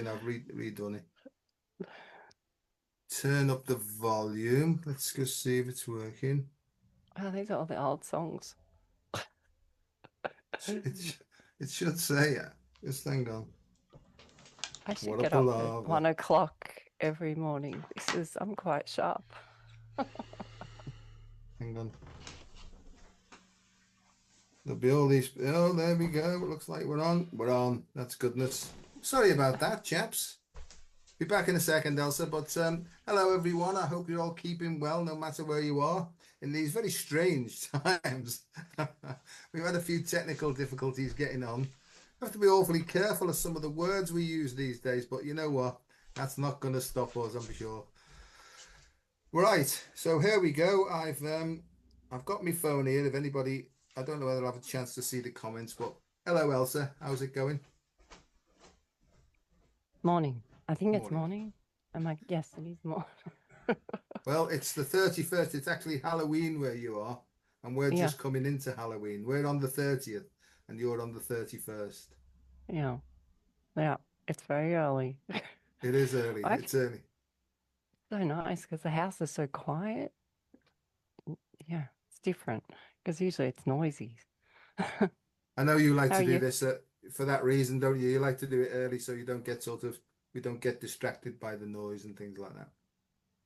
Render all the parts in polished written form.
thinking I've redone it. Turn up the volume. Let's go see if it's working. Oh, these are all the old songs. It, it should say it. Just hang on. I should What a get up at palaver. 1 o'clock every morning. I'm quite sharp. Hang on. There'll be all these. Oh, there we go. It looks like we're on. We're on. That's goodness. Sorry about that, chaps. Be back in a second, Elsa. But hello, everyone. I hope you're all keeping well, no matter where you are in these very strange times. We've had a few technical difficulties getting on. We have to be awfully careful of some of the words we use these days. But you know what? That's not going to stop us, I'm sure. Right. So here we go. I've got my phone here. If anybody, I don't know whether I'll have a chance to see the comments, but hello, Elsa. How's it going? Morning. I think it's Morning. morning. I'm like, yes, it is morning. Well, it's the 31st. It's actually Halloween where you are, and we're Yeah, just coming into Halloween. We're on the 30th, and you're on the 31st. yeah, yeah. It's very early. It is early. Like, It's early. so nice because the house is so quiet. Yeah, it's different because usually it's noisy. How I know you like are to do you? this for that reason, don't you? You like to do it early so you don't get we don't get distracted by the noise and things like that.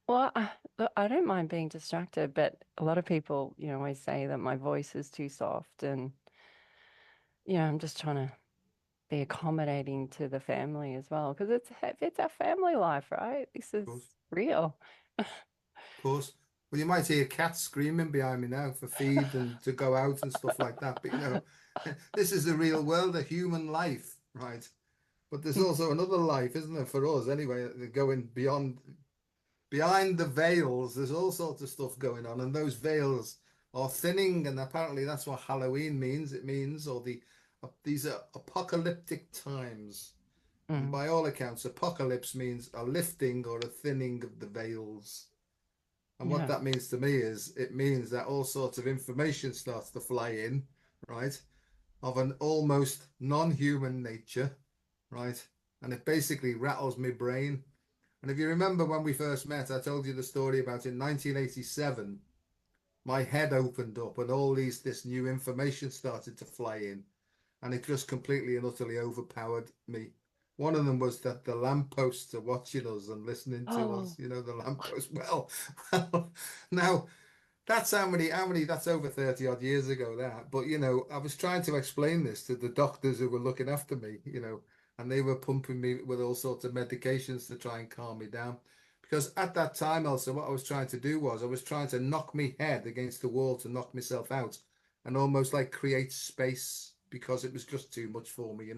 Well, look, I don't mind being distracted, but a lot of people, always say that my voice is too soft, and I'm just trying to be accommodating to the family as well because it's our family life, right? This Of course. is real. Of course. Well, you might hear cats screaming behind me now for feed and to go out and stuff like that. But this is the real world, a human life, right? But there's also another life, isn't there, for us anyway, going behind the veils. There's all sorts of stuff going on, and those veils are thinning, and apparently that's what Halloween means. It means, or these are apocalyptic times. And Mm, by all accounts, apocalypse means a lifting or a thinning of the veils. And what yeah, that means to me is it means that all sorts of information starts to fly in, right? Of an almost non-human nature, right? And it basically rattles my brain. And if you remember when we first met, I told you the story about in 1987, my head opened up and all this new information started to fly in, and it just completely and utterly overpowered me. One of them was that the lampposts are watching us and listening to us, oh, the lamppost. Well, now that's that's over 30 odd years ago that. But I was trying to explain this to the doctors who were looking after me, and they were pumping me with all sorts of medications to try and calm me down. Because at that time also what I was trying to do was I was trying to knock my head against the wall to knock myself out and almost like create space because it was just too much for me.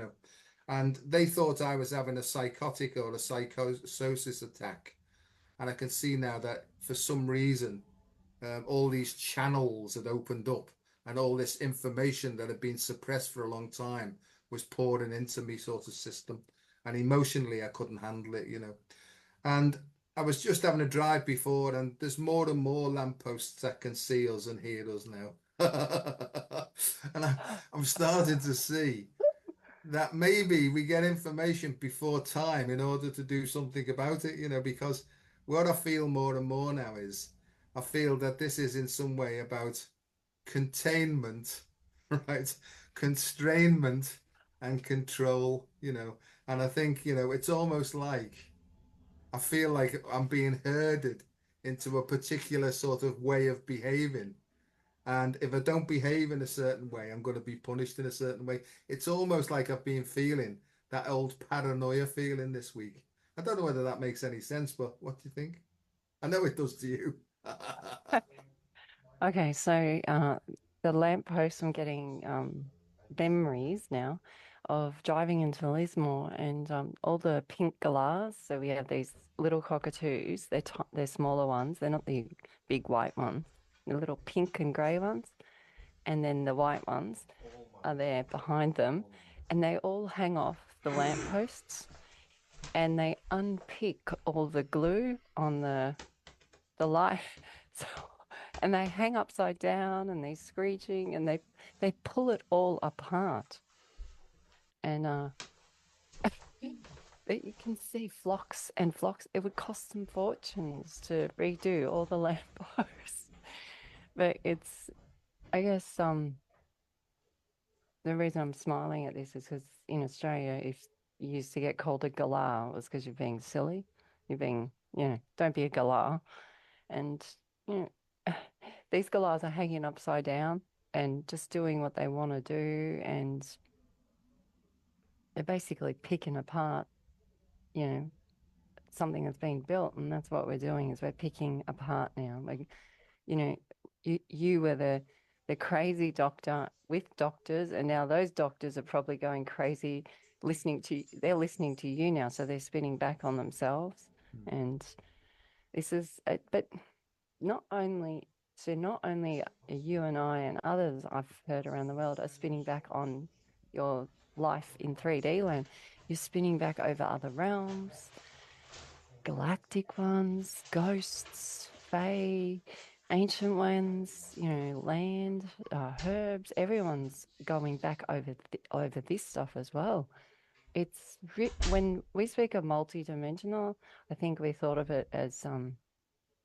And they thought I was having a psychotic or a psychosis attack. And I can see now that for some reason all these channels had opened up and all this information that had been suppressed for a long time was pouring into me sort of system. And emotionally, I couldn't handle it. And I was just having a drive before, and there's more and more lampposts that can see us and hear us now. And I'm starting to see that maybe we get information before time in order to do something about it, because what I feel more and more now is I feel that this is in some way about containment, right? Constrainment and control. And I think, it's almost like I feel like I'm being herded into a particular sort of way of behaving. And if I don't behave in a certain way, I'm going to be punished in a certain way. It's almost like I've been feeling that old paranoia feeling this week. I don't know whether that makes any sense, but what do you think? I know it does to you. okay. So, the lamppost, I'm getting memories now of driving into Lismore and all the pink galahs. So we have these little cockatoos. They're smaller ones. They're not the big white ones. The little pink and grey ones, and then the white ones are there behind them, and they all hang off the lampposts, and they unpick all the glue on the light. So, and they hang upside down, and they're screeching, and they pull it all apart. And that you can see flocks and flocks. It would cost them fortunes to redo all the lampposts. But it's, I guess, the reason I'm smiling at this is because in Australia, if you used to get called a galah, it was because you're being silly. You're being, don't be a galah. And, you know, these galahs are hanging upside down and just doing what they want to do. And they're basically picking apart, you know, something that's been built. And that's what we're doing is we're picking apart now. Like, you know, you were the crazy doctor with doctors, and now those doctors are probably going crazy they're listening to you now, so they're spinning back on themselves. Mm. And this is but not only not only you and I and others I've heard around the world are spinning back on your life in 3D land, you're spinning back over other realms, galactic ones, ghosts, fae, ancient ones, land, herbs. Everyone's going back over this stuff as well. When we speak of multi-dimensional, I think we thought of it as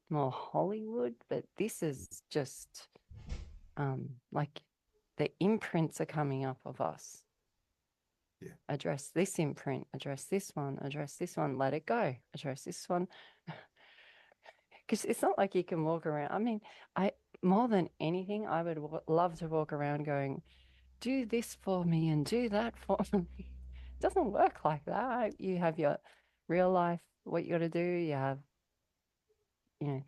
more Hollywood, but this is just like the imprints are coming up of us. Yeah. Address this imprint, address this one, let it go, address this one. Because it's not like you can walk around. I mean, more than anything, I would love to walk around going, do this for me and do that for me. It doesn't work like that. You have your real life, what you got to do. You have,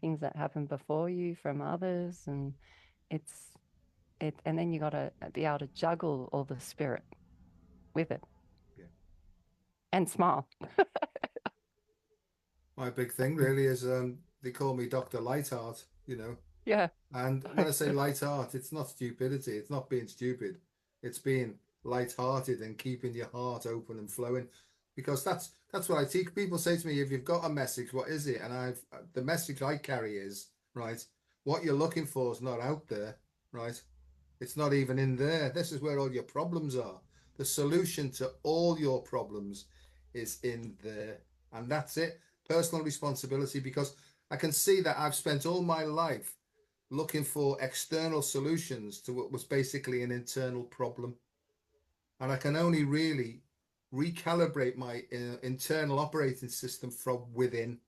things that happen before you from others, and it's and then you got to be able to juggle all the spirit with it Yeah. and smile. My big thing really is they call me Dr. Lightheart, Yeah. And when I say light-heart, it's not stupidity. It's not being stupid. It's being light-hearted and keeping your heart open and flowing. Because that's what I teach. People say to me, if you've got a message, what is it? And the message I carry is, right, what you're looking for is not out there, right? It's not even in there. This is where all your problems are. The solution to all your problems is in there. And that's it. Personal responsibility, because I can see that I've spent all my life looking for external solutions to what was basically an internal problem. And I can only really recalibrate my internal operating system from within,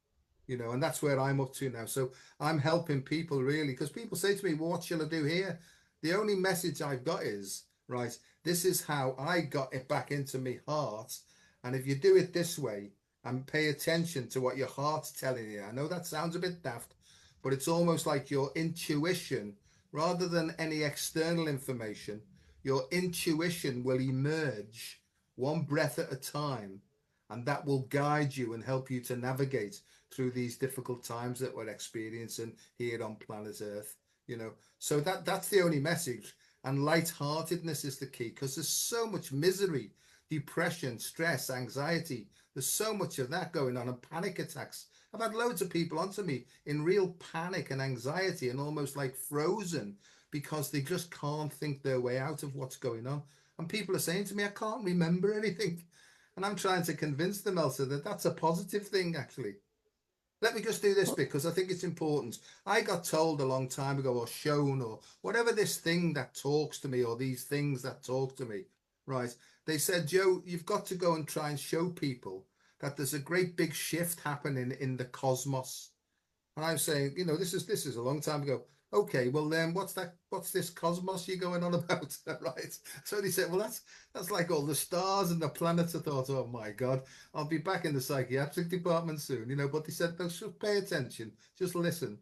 and that's where I'm up to now. So I'm helping people really, because people say to me, well, what shall I do here? The only message I've got is, right, this is how I got it back into my heart. And if you do it this way and pay attention to what your heart's telling you, I know that sounds a bit daft, but it's almost like your intuition, rather than any external information, your intuition will emerge one breath at a time, and that will guide you and help you to navigate through these difficult times that we're experiencing here on planet Earth. So that's the only message. And lightheartedness is the key, because there's so much misery, depression, stress, anxiety. There's so much of that going on, and panic attacks. I've had loads of people onto me in real panic and anxiety and almost like frozen, because they just can't think their way out of what's going on. And people are saying to me, I can't remember anything. And I'm trying to convince them, Elsa, that that's a positive thing, actually. Let me just do this bit because I think it's important. I got told a long time ago, or shown, or whatever, this thing that talks to me, or these things that talk to me, right? They said, Joe, you've got to go and try and show people that there's a great big shift happening in the cosmos. And I'm saying, this is a long time ago. Okay, well then, what's this cosmos you're going on about, right? So they said, well, that's like all the stars and the planets. I thought, oh my God, I'll be back in the psychiatric department soon, But they said, no, just pay attention, just listen.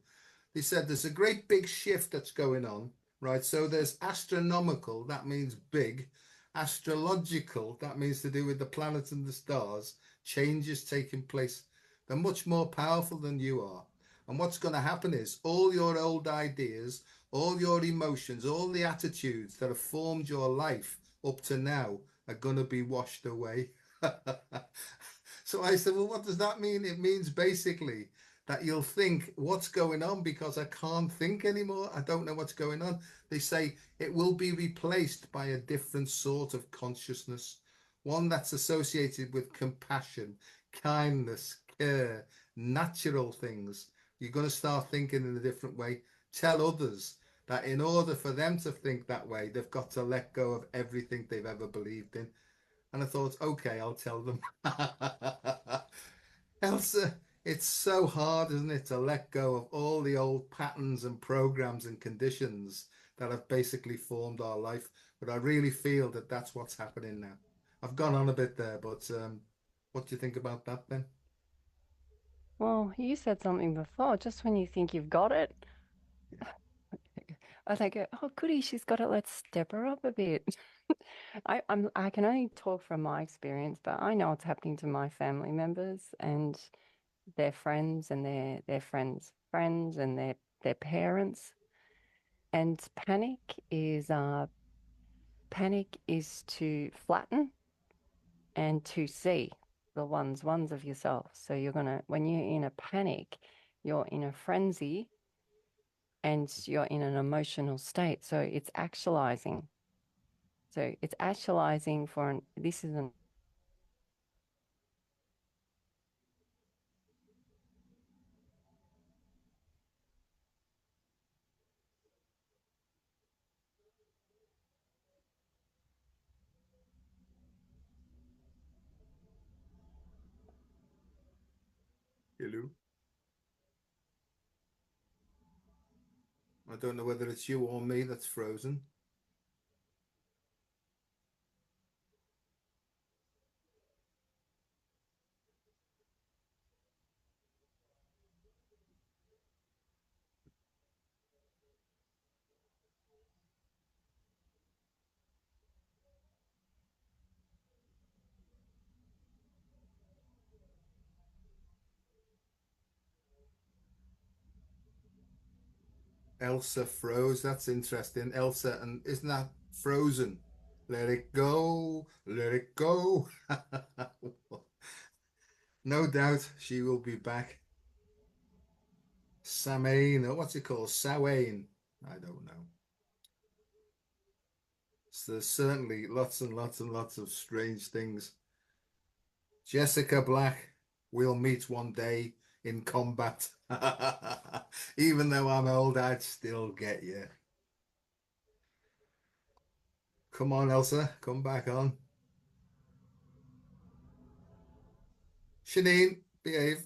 They said there's a great big shift that's going on, right? So there's astronomical, that means big. Astrological, that means to do with the planets and the stars. Changes taking place. They're much more powerful than you are. And what's going to happen is all your old ideas, all your emotions, all the attitudes that have formed your life up to now are going to be washed away. So I said, well, what does that mean? It means basically that you'll think, what's going on? Because I can't think anymore. I don't know what's going on. They say it will be replaced by a different sort of consciousness. one that's associated with compassion, kindness, care, natural things. You're going to start thinking in a different way. Tell others that in order for them to think that way, they've got to let go of everything they've ever believed in. And I thought, okay, I'll tell them. Elsa, it's so hard, isn't it, to let go of all the old patterns and programs and conditions that have basically formed our life. But I really feel that that's what's happening now. I've gone on a bit there, but what do you think about that then? Well, you said something before, just when you think you've got it, I go, oh, goody, she's got it. Let's step her up a bit. I can only talk from my experience, but I know what's happening to my family members and their friends and their friends' friends and their parents. And panic is to flatten and to see the ones of yourself. So you're gonna when you're in a panic, you're in a frenzy and you're in an emotional state. So it's actualizing. So it's actualizing for this is an Hello. I don't know whether it's you or me that's frozen. Elsa froze. That's interesting. Elsa, and isn't that frozen? Let it go. Let it go. No doubt she will be back. Samhain, or what's it called? Samhain. I don't know. So there's certainly lots and lots and lots of strange things. Jessica Black, we'll meet one day in combat. Even though I'm old, I'd still get you. Come on, Elsa, come back on. Shanine, behave.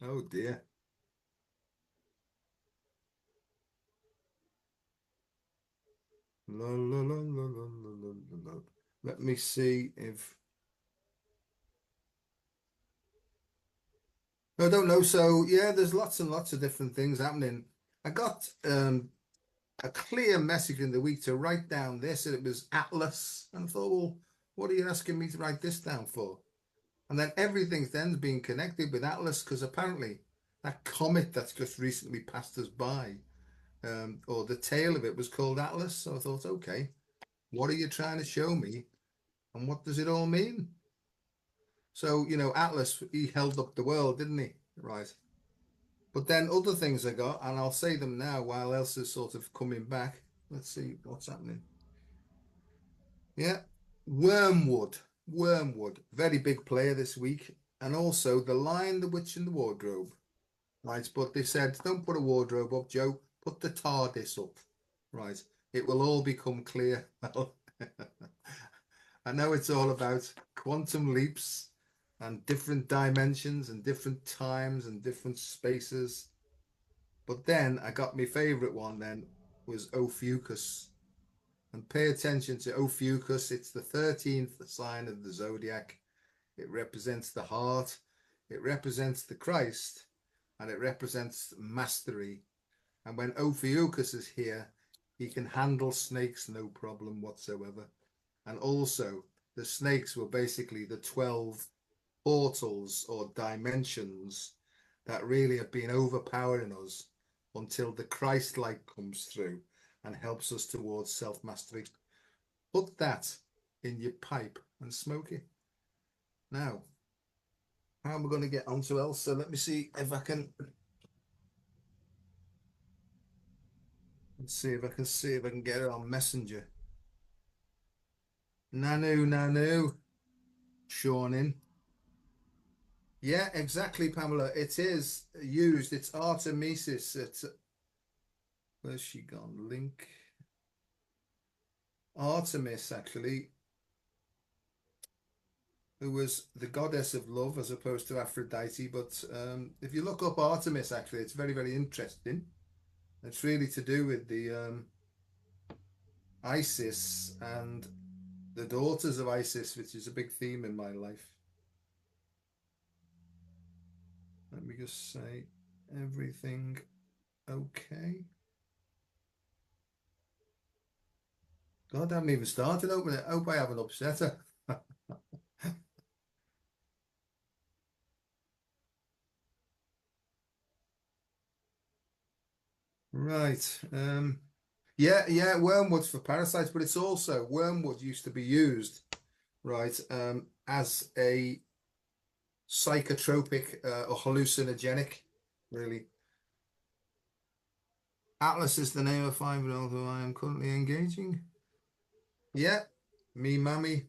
Oh dear. La, la, la, la, la, la, la, la. Let me see if I don't know. So yeah, there's lots and lots of different things happening. I got a clear message in the week to write down this, and it was Atlas. And I thought, well, what are you asking me to write this down for? And then everything's then being connected with Atlas because apparently that comet that's just recently passed us by, or the tail of it was called Atlas. So I thought, okay, what are you trying to show me? And what does it all mean? So, Atlas, he held up the world, didn't he? Right. But then other things I got, and I'll say them now while Elsa's sort of coming back. Let's see what's happening. Yeah. Wormwood. Wormwood. Very big player this week. And also The Lion, the Witch, and the Wardrobe. Right. But they said, don't put a wardrobe up, Joe. Put the TARDIS up. Right. It will all become clear. Well, I know it's all about quantum leaps and different dimensions and different times and different spaces. But then I got my favorite one then was Ophiuchus. And pay attention to Ophiuchus. It's the 13th sign of the zodiac. It represents the heart, it represents the Christ, and it represents mastery. And when Ophiuchus is here, he can handle snakes no problem whatsoever. And also, the snakes were basically the 12 portals or dimensions that really have been overpowering us until the Christ light comes through and helps us towards self mastery. Put that in your pipe and smoke it. Now, how am I going to get onto Elsa? Let me see if I can. Let's see if I can get it on Messenger. Nanu, Nanu, Sean in. Yeah, exactly, Pamela. It is used. It's Artemesis. It's where's she gone? Link. Artemis, actually, who was the goddess of love as opposed to Aphrodite. But if you look up Artemis, actually, it's very, very interesting. It's really to do with the Isis and the daughters of Isis, which is a big theme in my life. Let me just say everything okay. God, I haven't even started opening it. I hope I haven't upset her. Right. Yeah, wormwood's for parasites, but it's also wormwood used to be used, right, as a psychotropic or hallucinogenic, really. Atlas is the name of 5-year-old who I am currently engaging. Yeah, me mammy.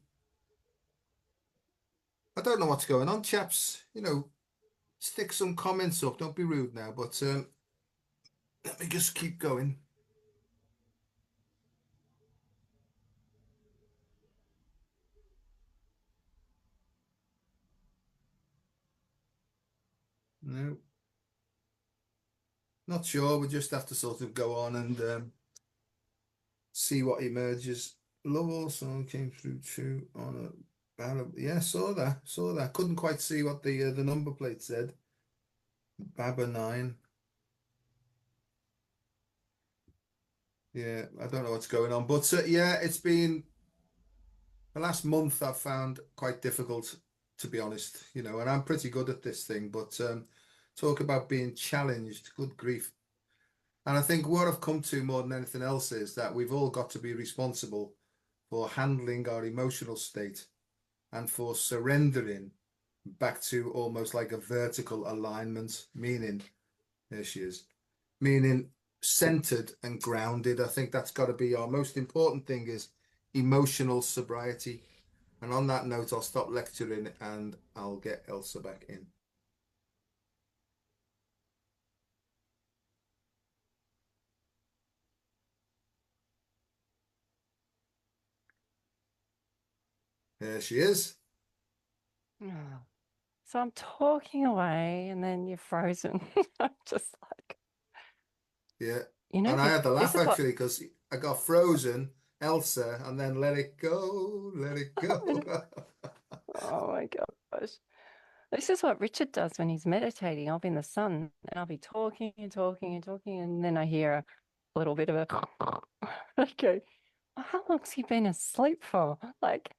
I don't know what's going on, chaps. Stick some comments up. Don't be rude now, but let me just keep going. No, not sure. We just have to sort of go on and see what emerges. Love also came through too on a banner. Yeah, saw that. Saw that. Couldn't quite see what the number plate said. Baba 9. Yeah, I don't know what's going on, but yeah, it's been the last month I've found quite difficult, to be honest. And I'm pretty good at this thing, but talk about being challenged. Good grief. And I think what I've come to more than anything else is that we've all got to be responsible for handling our emotional state and for surrendering back to almost like a vertical alignment, meaning, there she is, meaning centered and grounded. I think that's got to be our most important thing is emotional sobriety. And on that note, I'll stop lecturing and I'll get Elsa back in. There she is. Oh. So I'm talking away and then you're frozen. I'm just like, Yeah. you know, And I had to this laugh is what, actually because I got frozen, Elsa, and then let it go, let it go. oh my gosh. This is what Richard does when he's meditating. I'll be in the sun and I'll be talking and talking and talking, and then I hear a little bit of a I go, how long's he been asleep for? Like,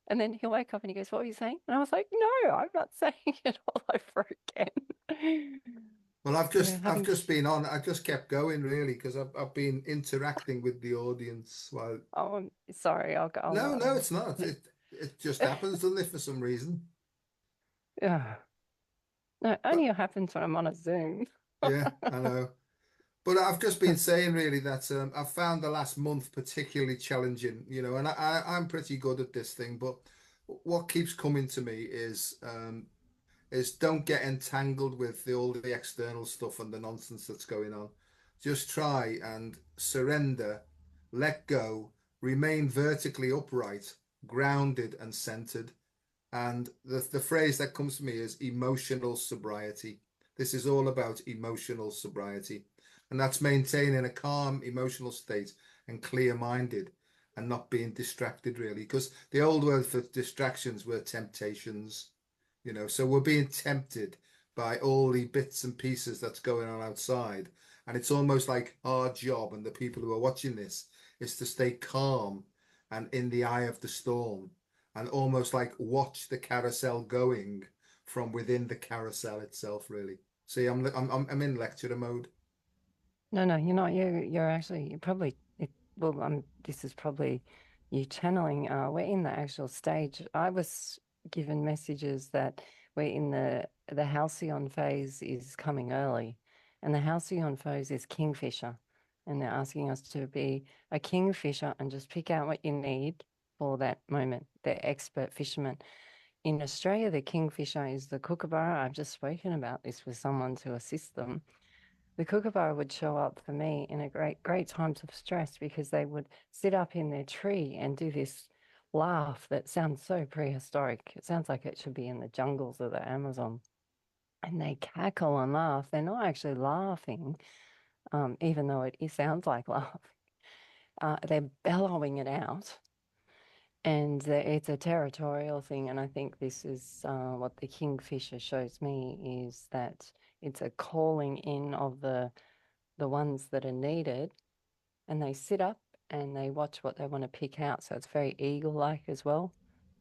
and then he'll wake up and he goes, what were you saying? And I was like, no, I'm not saying it all over again. Well, We're I've having, just been on. I just kept going really because I've been interacting with the audience while. oh, I'm sorry, No, no, it's not. It just happens, doesn't it, for some reason? yeah. No, only But happens when I'm on a Zoom. yeah, I know. But I've just been saying really that I've found the last month particularly challenging, and I'm pretty good at this thing. But what keeps coming to me is don't get entangled with all the external stuff and the nonsense that's going on. Just try and surrender, let go, remain vertically upright, grounded and centered. And the phrase that comes to me is emotional sobriety. This is all about emotional sobriety. And that's maintaining a calm emotional state and clear-minded and not being distracted really. Because the old word for distractions were temptations, so we're being tempted by all the bits and pieces that's going on outside. And it's almost like our job and the people who are watching this is to stay calm and in the eye of the storm and almost like watch the carousel going from within the carousel itself, really. See, I'm in lecturer mode. No, no, you're not. You're actually you're probably well, this is probably you channeling. We're in the actual stage. I was given messages that we're in the Halcyon phase is coming early. And the Halcyon foes is Kingfisher. And they're asking us to be a Kingfisher and just pick out what you need for that moment. They're expert fishermen. In Australia, the Kingfisher is the Kookaburra. I've just spoken about this with someone to assist them. The Kookaburra would show up for me in a great times of stress because they would sit up in their tree and do this laugh that sounds so prehistoric. It sounds like it should be in the jungles of the Amazon. And they cackle and laugh. They're not actually laughing, even though it sounds like laughing. They're bellowing it out. And it's a territorial thing. And I think this is what the Kingfisher shows me is that it's a calling in of the ones that are needed, and they sit up and they watch what they want to pick out. So it's very eagle-like as well.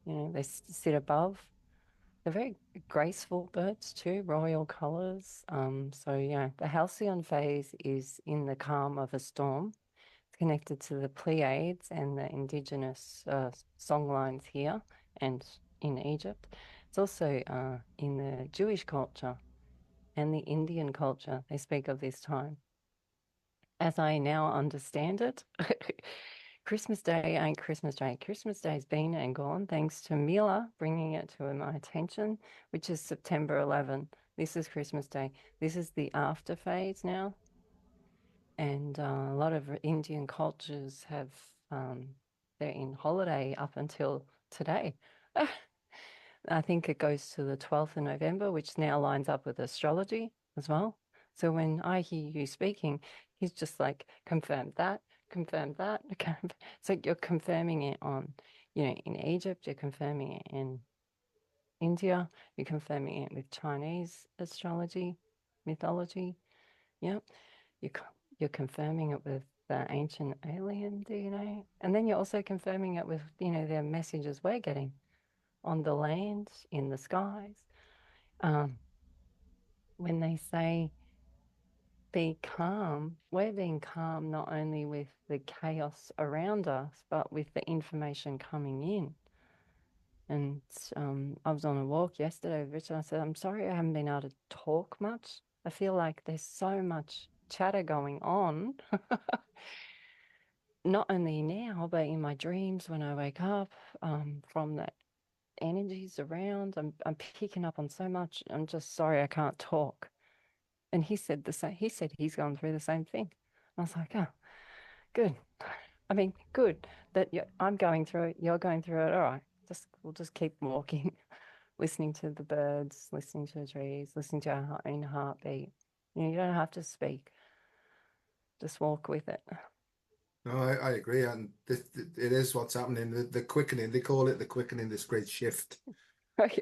You know, they sit above. They're very graceful birds too, royal colors. So yeah, the Halcyon phase is in the calm of a storm. It's connected to the Pleiades and the indigenous songlines here and in Egypt. It's also in the Jewish culture and the Indian culture. They speak of this time. As I now understand it, Christmas Day ain't Christmas Day. Christmas Day's been and gone thanks to Mila bringing it to my attention, which is September 11. This is Christmas Day. This is the after phase now. And a lot of Indian cultures have, they're in holiday up until today. I think it goes to the 12th of November, which now lines up with astrology as well. So when I hear you speaking, he's just like, confirm that, confirm that. So you're confirming it on, you know, in Egypt, you're confirming it in India, you're confirming it with Chinese astrology, mythology. Yep. You, you're confirming it with the ancient alien DNA. And then you're also confirming it with, you know, the messages we're getting on the land, in the skies. Um, when they say be calm, we're being calm not only with the chaos around us, but with the information coming in. And I was on a walk yesterday with Richard. I said, I'm sorry I haven't been able to talk much. I feel like there's so much chatter going on, not only now, but in my dreams when I wake up, from the energies around. I'm picking up on so much. I'm just sorry I can't talk. And he said the same. He said he's gone through the same thing. I was like, oh, good. I mean, good that I'm going through it. You're going through it. All right. We'll just keep walking, listening to the birds, listening to the trees, listening to our own heartbeat. You know, you don't have to speak. Just walk with it. No, I agree, and it is what's happening. The quickening, they call it the quickening, this great shift.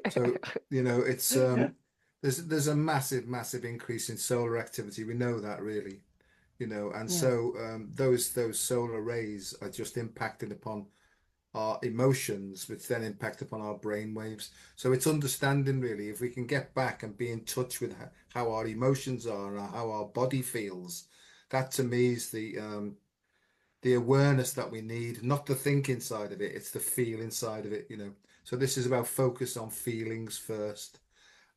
So, you know, it's there's a massive increase in solar activity. We know that really, you know, and Yeah. so those solar rays are just impacting upon our emotions, which then impact upon our brain waves. So it's understanding really if we can get back and be in touch with how our emotions are and how our body feels. That to me is the awareness that we need, not the thinking side of it, it's the feeling side of it, you know. So this is about focus on feelings first.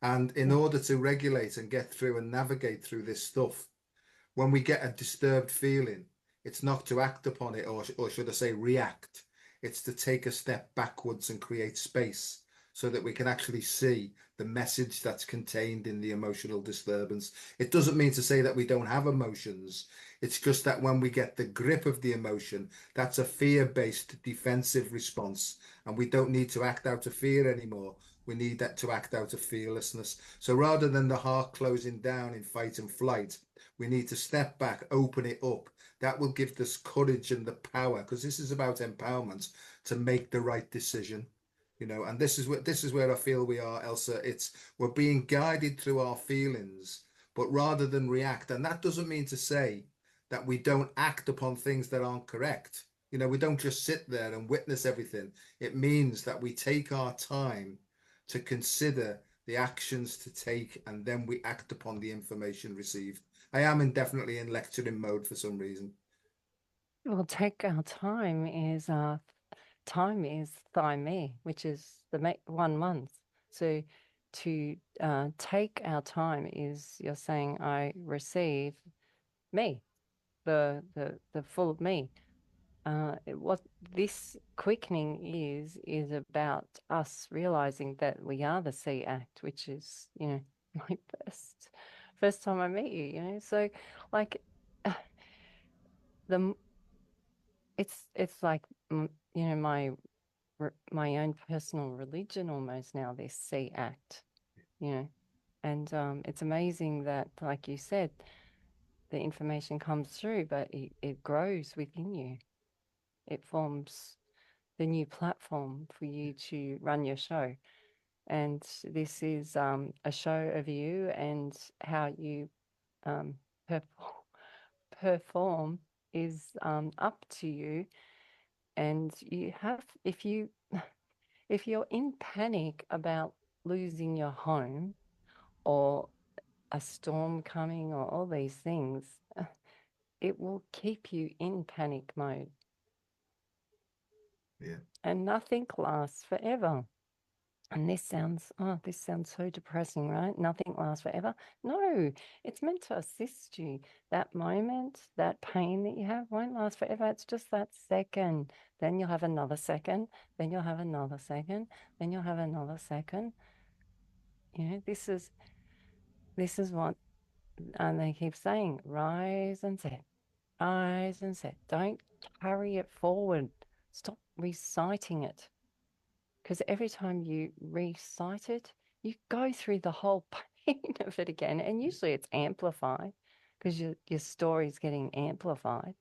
And in Yeah. order to regulate and get through and navigate through this stuff, when we get a disturbed feeling, it's not to act upon it, or should I say react. It's to take a step backwards and create space so that we can actually see the message that's contained in the emotional disturbance. It doesn't mean to say that we don't have emotions. It's just that when we get the grip of the emotion, that's a fear-based defensive response, and we don't need to act out of fear anymore. We need that to act out of fearlessness. So rather than the heart closing down in fight and flight, we need to step back, open it up. That will give us courage and the power, because this is about empowerment to make the right decision. You know, and this is where I feel we are, Elsa. It's we're being guided through our feelings, but rather than react. And that doesn't mean to say that we don't act upon things that aren't correct. You know, we don't just sit there and witness everything. It means that we take our time to consider the actions to take, and then we act upon the information received. I am indefinitely in lecturing mode for some reason. Well, take our time is thigh me, which is the 1 month. So to take our time is you're saying, I receive me, the full of me. What this quickening is about us realizing that we are the C act, which is, my first time I met you, So like the it's like my own personal religion almost now, this C act, you know. And it's amazing that, like you said, the information comes through, but it grows within you. It forms the new platform for you to run your show. And this is a show of you and how you um, perform is up to you. And you have, if you're in panic about losing your home or a storm coming or all these things, it will keep you in panic mode. Yeah. And nothing lasts forever. And this sounds so depressing, right? Nothing lasts forever. No, it's meant to assist you. That moment, that pain that you have won't last forever. It's just that second. Then you'll have another second. Then you'll have another second. Then you'll have another second. This is what they keep saying, rise and set, rise and set. Don't carry it forward. Stop reciting it. Because every time you recite it, you go through the whole pain of it again. And usually it's amplified because your story's getting amplified.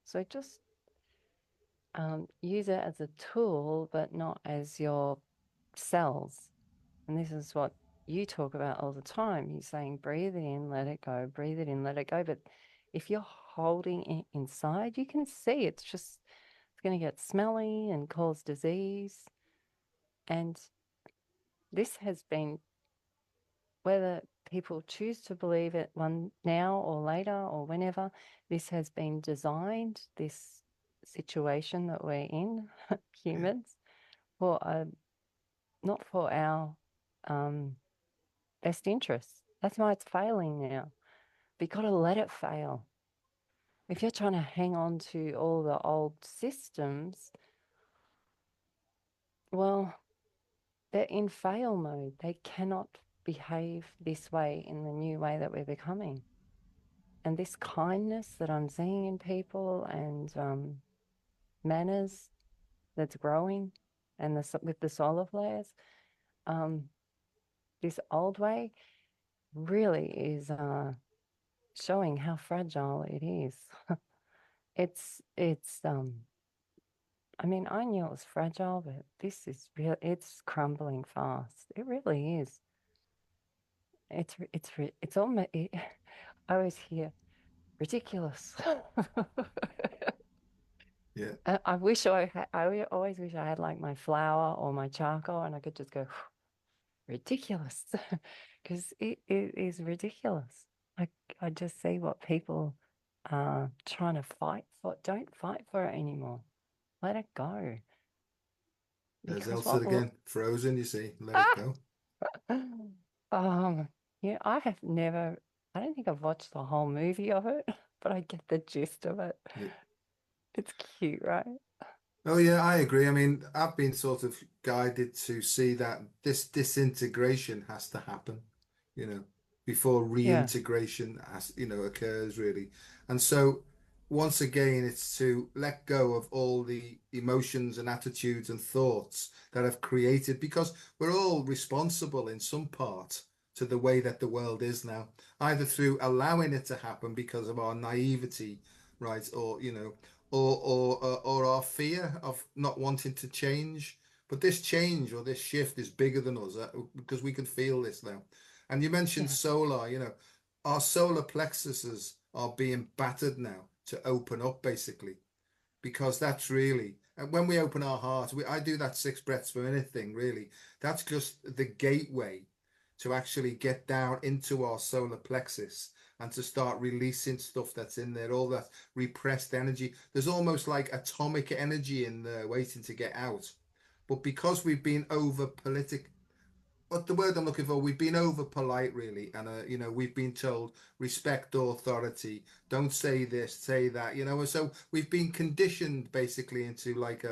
So just use it as a tool, but not as your cells. And this is what you talk about all the time. You're saying, breathe it in, let it go, breathe it in, let it go. But if you're holding it inside, you can see it's going to get smelly and cause disease. And this has been, whether people choose to believe it one now or later or whenever, this has been designed, this situation that we're in, Yeah. humans, for not for our best interests. That's why it's failing now. But you've got to let it fail. If you're trying to hang on to all the old systems, well, they're in fail mode. They cannot behave this way in the new way that we're becoming. And this kindness that I'm seeing in people and manners that's growing and with the solar flares, um, this old way really is showing how fragile it is. It's I mean, I knew it was fragile, but this is real. It's crumbling fast. It really is. It's almost. I always hear ridiculous. Yeah. I wish I always wish I had like my flour or my charcoal, and I could just go ridiculous, because it is ridiculous. I I just see what people are trying to fight for. Don't fight for it anymore. Let it go. There's Because Elsa what will again. Frozen, you see. Let it go. um yeah, I don't think I've watched the whole movie of it, but I get the gist of it. Yeah. It's cute, right? Oh yeah, I agree. I mean, I've been sort of guided to see that this disintegration has to happen, you know, before Yeah. reintegration occurs really. And so once again, it's to let go of all the emotions and attitudes and thoughts that have created, because we're all responsible in some part to the way that the world is now, either through allowing it to happen because of our naivety, right, or or our fear of not wanting to change. But this change or this shift is bigger than us, because we can feel this now. And you mentioned Yeah. solar, our solar plexuses are being battered now to open up, basically, because that's really, and when we open our heart, I do that 6 breaths per minute thing, really. That's just the gateway to actually get down into our solar plexus and to start releasing stuff that's in there, all that repressed energy. There's almost like atomic energy in there waiting to get out. But because we've been over what the word I'm looking for, we've been over polite really, and we've been told respect authority, don't say this, say that, and so we've been conditioned basically into like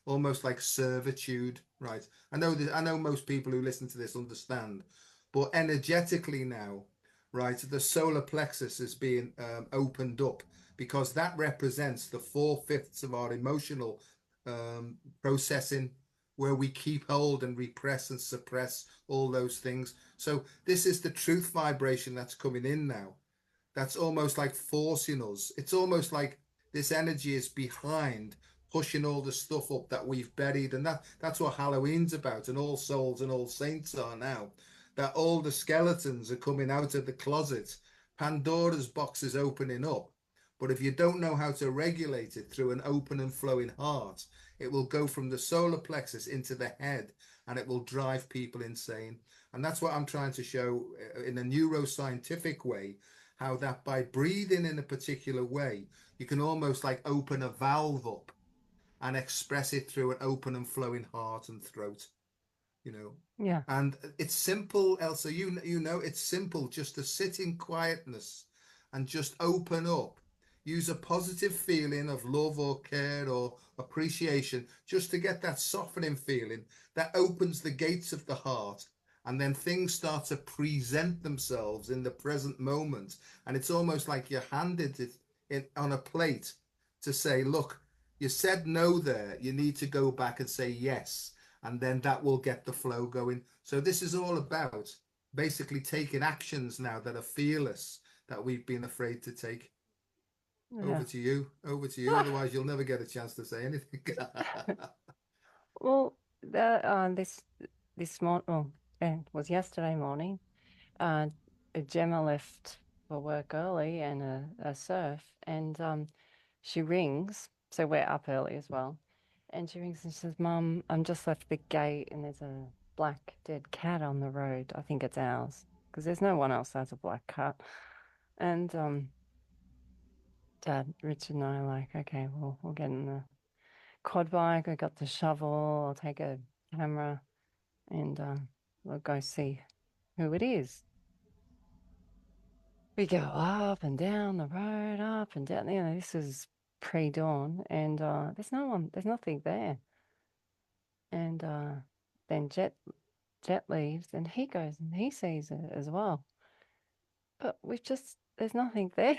almost like servitude, right? I know most people who listen to this understand, but energetically now, right, the solar plexus is being opened up because that represents the four-fifths of our emotional processing, where we keep hold and repress and suppress all those things. So this is the truth vibration that's coming in now. That's almost like forcing us. It's almost like this energy is behind pushing all the stuff up that we've buried. And that's what Halloween's about, and All Souls and All Saints are now. That all the skeletons are coming out of the closet. Pandora's box is opening up. But if you don't know how to regulate it through an open and flowing heart, it will go from the solar plexus into the head, and it will drive people insane. And that's what I'm trying to show in a neuroscientific way, how that by breathing in a particular way, you can almost like open a valve up and express it through an open and flowing heart and throat, you know. Yeah. And it's simple, Elsa. It's simple just to sit in quietness and just open up. Use a positive feeling of love or care or appreciation just to get that softening feeling that opens the gates of the heart. And then things start to present themselves in the present moment. And it's almost like you're handed it on a plate to say, look, you said no there. You need to go back and say yes, and then that will get the flow going. So this is all about basically taking actions now that are fearless, that we've been afraid to take. Over Yeah. to you. Over to you. Otherwise, you'll never get a chance to say anything. Well, this morning, well, it was yesterday morning. Uh, Gemma left for work early and a surf, and she rings. So we're up early as well, and she rings and she says, "Mum, I'm just left the gate, and there's a black dead cat on the road. I think it's ours because there's no one else that has a black cat." And Dad, Richard, and I are like, "Okay, well, we'll get in the quad bike. I got the shovel. I'll take a camera, and we'll go see who it is." We go up and down the road, up and down. This is pre-dawn, and there's no one, there's nothing there. And then Jet leaves, and he goes and he sees it as well. But there's nothing there.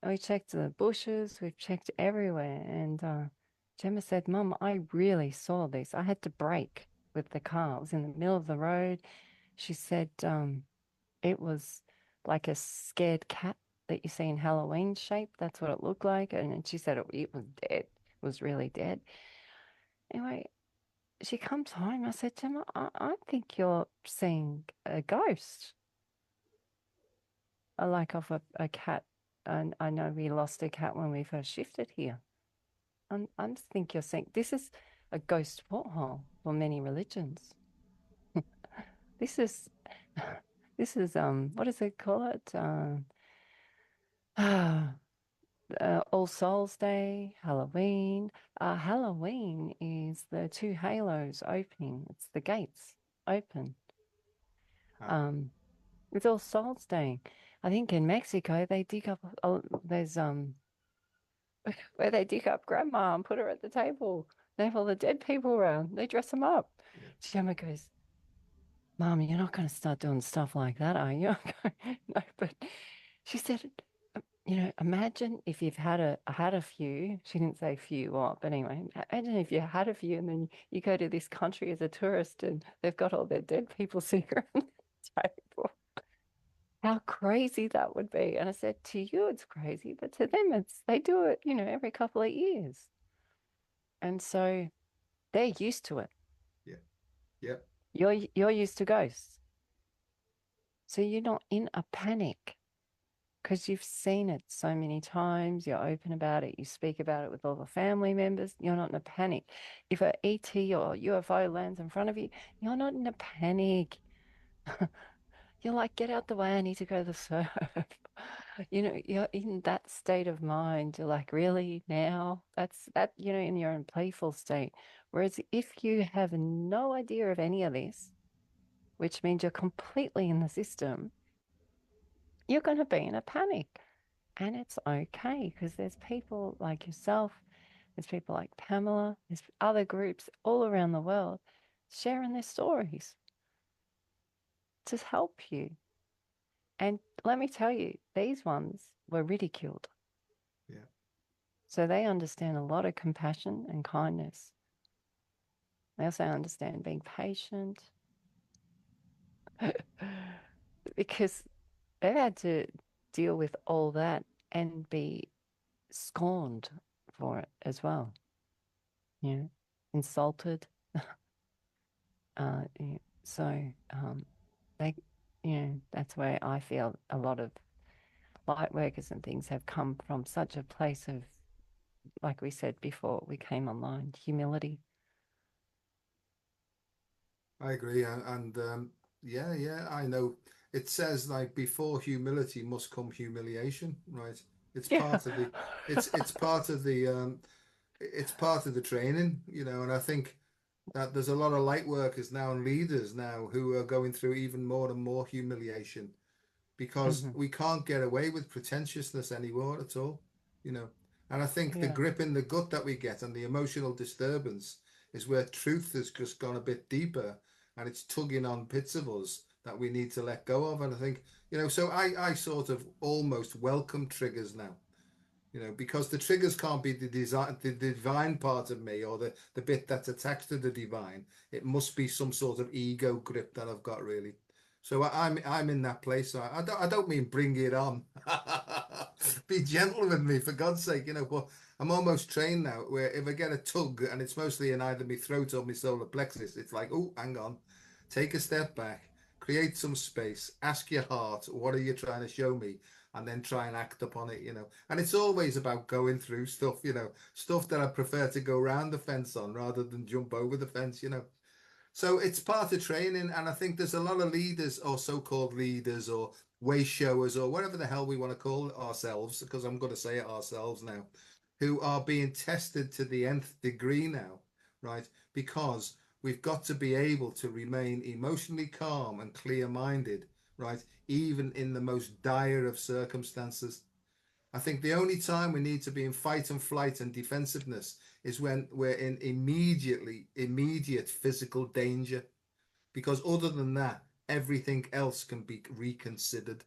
And we checked the bushes, we've checked everywhere, and Gemma said, "Mum, I really saw this. I had to brake with the car. It was in the middle of the road." She said, it was like a scared cat that you see in Halloween shape. That's what it looked like. And then she said it was dead. It was really dead. Anyway, she comes home. I said, "Gemma, I think you're seeing a ghost, like of a cat. And I know we lost a cat when we first shifted here. I just think you're seeing this is a ghost porthole for many religions. This is this is what does it call it? All Souls Day, Halloween. Halloween is the two halos opening. It's the gates open. Ah, Um, it's All Souls Day. I think in Mexico they dig up. There's where they dig up Grandma and put her at the table. They have all the dead people around. They dress them up. yeah, Gemma goes, "Mom, you're not going to start doing stuff like that, are you?" I go, "No," but she said, imagine if you've had a few." She didn't say few what, but anyway, imagine if you had a few and then you go to this country as a tourist and they've got all their dead people sitting around the table. How crazy that would be. And I said, to you it's crazy, but to them they do it, every couple of years. And so they're used to it. yeah, yeah, You're used to ghosts. So you're not in a panic because you've seen it so many times. You're open about it. You speak about it with all the family members. You're not in a panic. If a ET or UFO lands in front of you, you're not in a panic. You're like, "Get out the way. I need to go to the surf." You're in that state of mind. You're like, "Really now?" That's that, and you're in playful state. Whereas if you have no idea of any of this, which means you're completely in the system, you're going to be in a panic. And it's okay because there's people like yourself, there's people like Pamela, there's other groups all around the world sharing their stories to help you. And let me tell you, these ones were ridiculed. Yeah. So they understand a lot of compassion and kindness. They also understand being patient because they've had to deal with all that and be scorned for it as well. You know, insulted. Yeah, so they, that's where I feel a lot of light workers and things have come from such a place of, like we said before, we came online, humility. I agree, and yeah, yeah, I know. It says like before humility must come humiliation, right? It's Yeah. part of the, it's part of the, it's part of the training, and I think that there's a lot of light workers now and leaders now who are going through even more and more humiliation because Hmm. we can't get away with pretentiousness anymore at all, you know. And I think the Yeah. grip in the gut that we get and the emotional disturbance is where truth has just gone a bit deeper and it's tugging on bits of us that we need to let go of. And I think, so I sort of almost welcome triggers now. Because the triggers can't be the divine part of me or the bit that's attached to the divine. It must be some sort of ego grip that I've got really. So I'm in that place. So I don't mean bring it on. Be gentle with me for God's sake, But I'm almost trained now where if I get a tug and it's mostly in either my throat or my solar plexus, it's like, oh, hang on, take a step back, create some space, ask your heart, what are you trying to show me? And then try and act upon it. And it's always about going through stuff that I prefer to go round the fence on rather than jump over the fence. So it's part of training, and I think there's a lot of leaders or so-called leaders or way showers or whatever the hell we want to call ourselves, because I'm going to say it ourselves now, who are being tested to the nth degree now, right? Because we've got to be able to remain emotionally calm and clear-minded, right? Even in the most dire of circumstances. I think the only time we need to be in fight and flight and defensiveness is when we're in immediate physical danger. Because other than that, everything else can be reconsidered.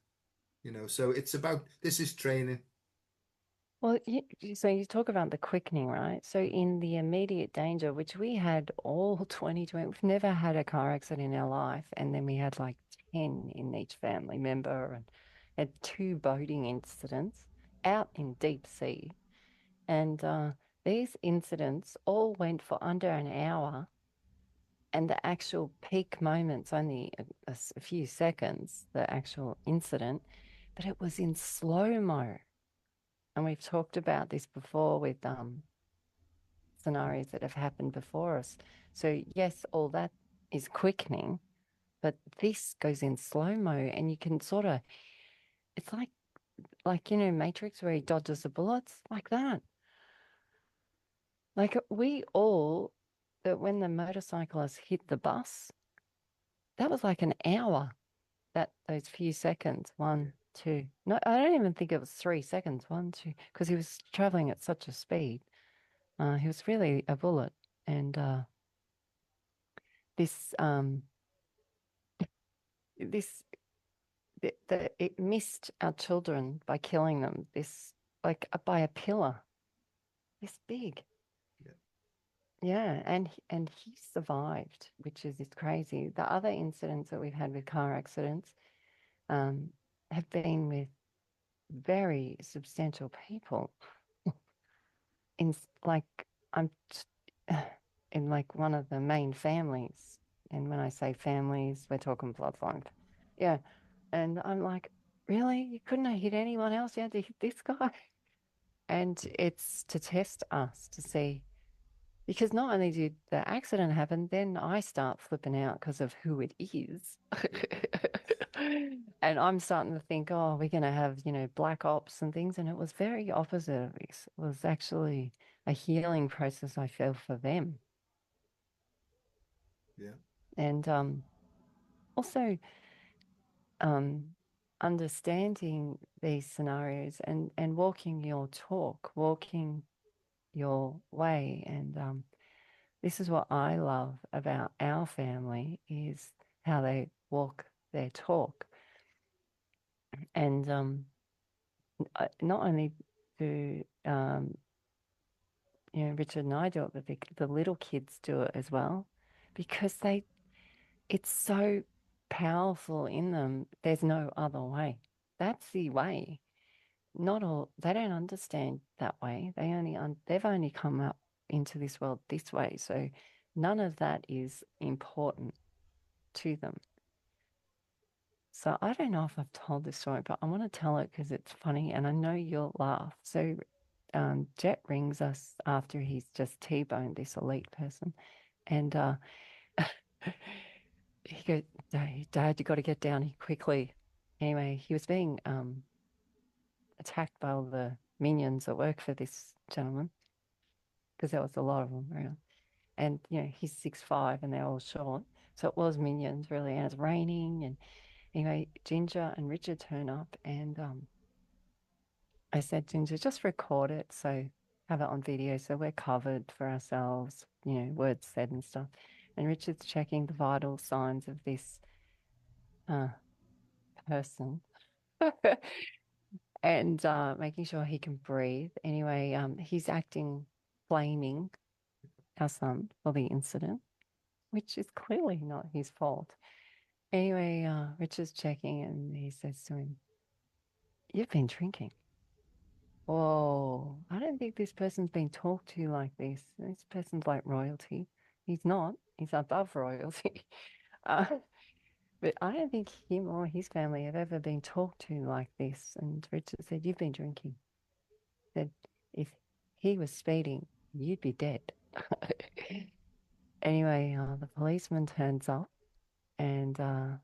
So it's about this is training. Well, so you talk about the quickening, right? So in the immediate danger, which we had all 2020, we've never had a car accident in our life, and then we had like 10 in each family member and had two boating incidents out in deep sea. And these incidents all went for under an hour, and the actual peak moments only a few seconds, the actual incident, but it was in slow mo. And we've talked about this before with scenarios that have happened before us. So yes, all that is quickening, but this goes in slow mo, and you can sort of, it's like Matrix where he dodges the bullets like that. Like we all, that when the motorcyclist hit the bus, that was like an hour. That those few seconds, Yeah, one, two. No, I don't even think it was 3 seconds. One, two, because he was traveling at such a speed. He was really a bullet, and this this it missed our children by killing them. This like by a pillar, this big. yeah, Yeah, and he survived, which is crazy. The other incidents that we've had with car accidents um, have been with very substantial people. In like I'm in like one of the main families, and when I say families, we're talking bloodline. Yeah, and I'm like, really? You couldn't have hit anyone else? You had to hit this guy? And it's to test us to see, because not only did the accident happen, then I start flipping out because of who it is. yeah, And I'm starting to think, oh, we're going to have, black ops and things. And it was very opposite of this. It was actually a healing process I feel for them. yeah. And also um, understanding these scenarios and walking your talk, walking your way. And this is what I love about our family is how they walk their talk. And not only do Richard and I do it, but the little kids do it as well, because it's so powerful in them. There's no other way. That's the way. Not all, they don't understand that way. They've only come up into this world this way. So none of that is important to them. So I don't know if I've told this story, but I want to tell it because it's funny and I know you'll laugh. So Jet rings us after he's just T-boned this elite person. And he goes, Dad, you got to get down here quickly. Anyway, he was being attacked by all the minions that work for this gentleman because there was a lot of them around. And, he's 6'5" and they're all short. So it was minions, really. And it's raining. And anyway, Ginger and Richard turn up. And I said, Ginger, just record it. So have it on video. So we're covered for ourselves, words said and stuff. And Richard's checking the vital signs of this person and making sure he can breathe. Anyway, he's acting blaming our son for the incident, which is clearly not his fault. Anyway, Richard's checking and he says to him, "You've been drinking." Whoa, I don't think this person's been talked to like this. This person's like royalty. He's not. He's above royalty. Uh, but I don't think him or his family have ever been talked to like this. And Richard said, "You've been drinking." Said, "If he was speeding, you'd be dead." Anyway, the policeman turns up and the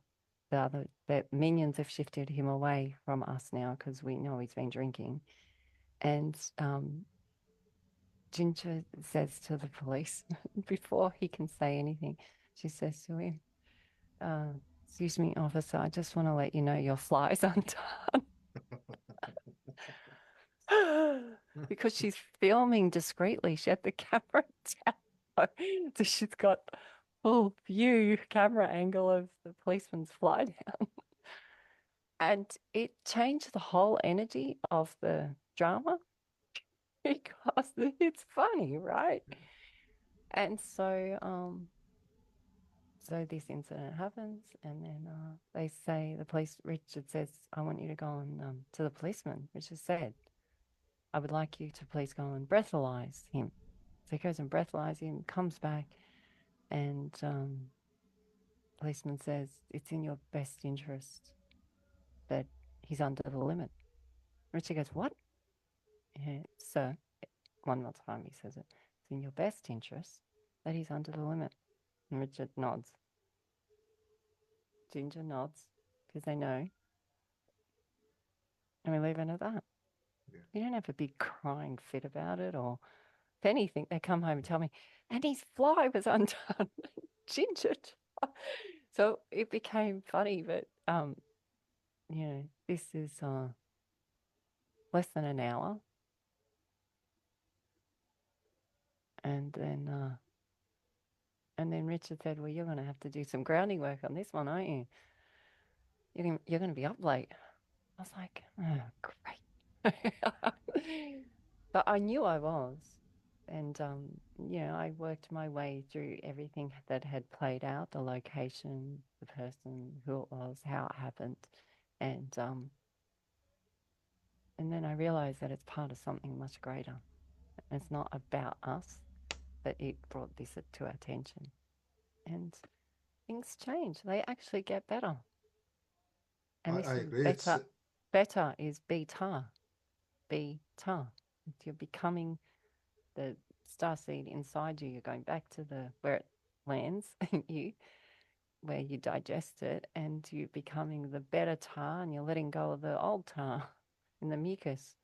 minions have shifted him away from us now because we know he's been drinking. And Ginger says to the police before he can say anything, she says to him, "Excuse me, officer, I just want to let you know your fly's undone." Because she's filming discreetly. She had the camera down. So she's got full view camera angle of the policeman's fly down. And it changed the whole energy of the drama because it's funny, right? And so this incident happens, and then they say Richard says, "I want you to go on to the policeman." Richard said, "I would like you to please go and breathalyze him." So he goes and breathalyzes him, comes back, and policeman says, "It's in your best interest that he's under the limit." Richard goes, "What?" Yeah, "Sir," one more time he says it, "it's in your best interest that he's under the limit." And Richard nods. Ginger nods because they know. And we leave it at that. Yeah. You don't have a big crying fit about it, or if anything, they come home and tell me, "And his fly was undone." Ginger. So it became funny, but this is less than an hour, and then Richard said, "Well, you're going to have to do some grounding work on this one, aren't you? You're going to be up late." I was like, "Oh, great." But I knew I was. And, I worked my way through everything that had played out, the location, the person, who it was, how it happened. And then I realized that it's part of something much greater. It's not about us, but it brought this to our attention. And things change. They actually get better. And this I is agree. It's better. Better is beta. Beta. You're becoming the starseed inside you. You're going back to where it lands in you, where you digest it, and you're becoming the better tar, and you're letting go of the old tar in the mucus.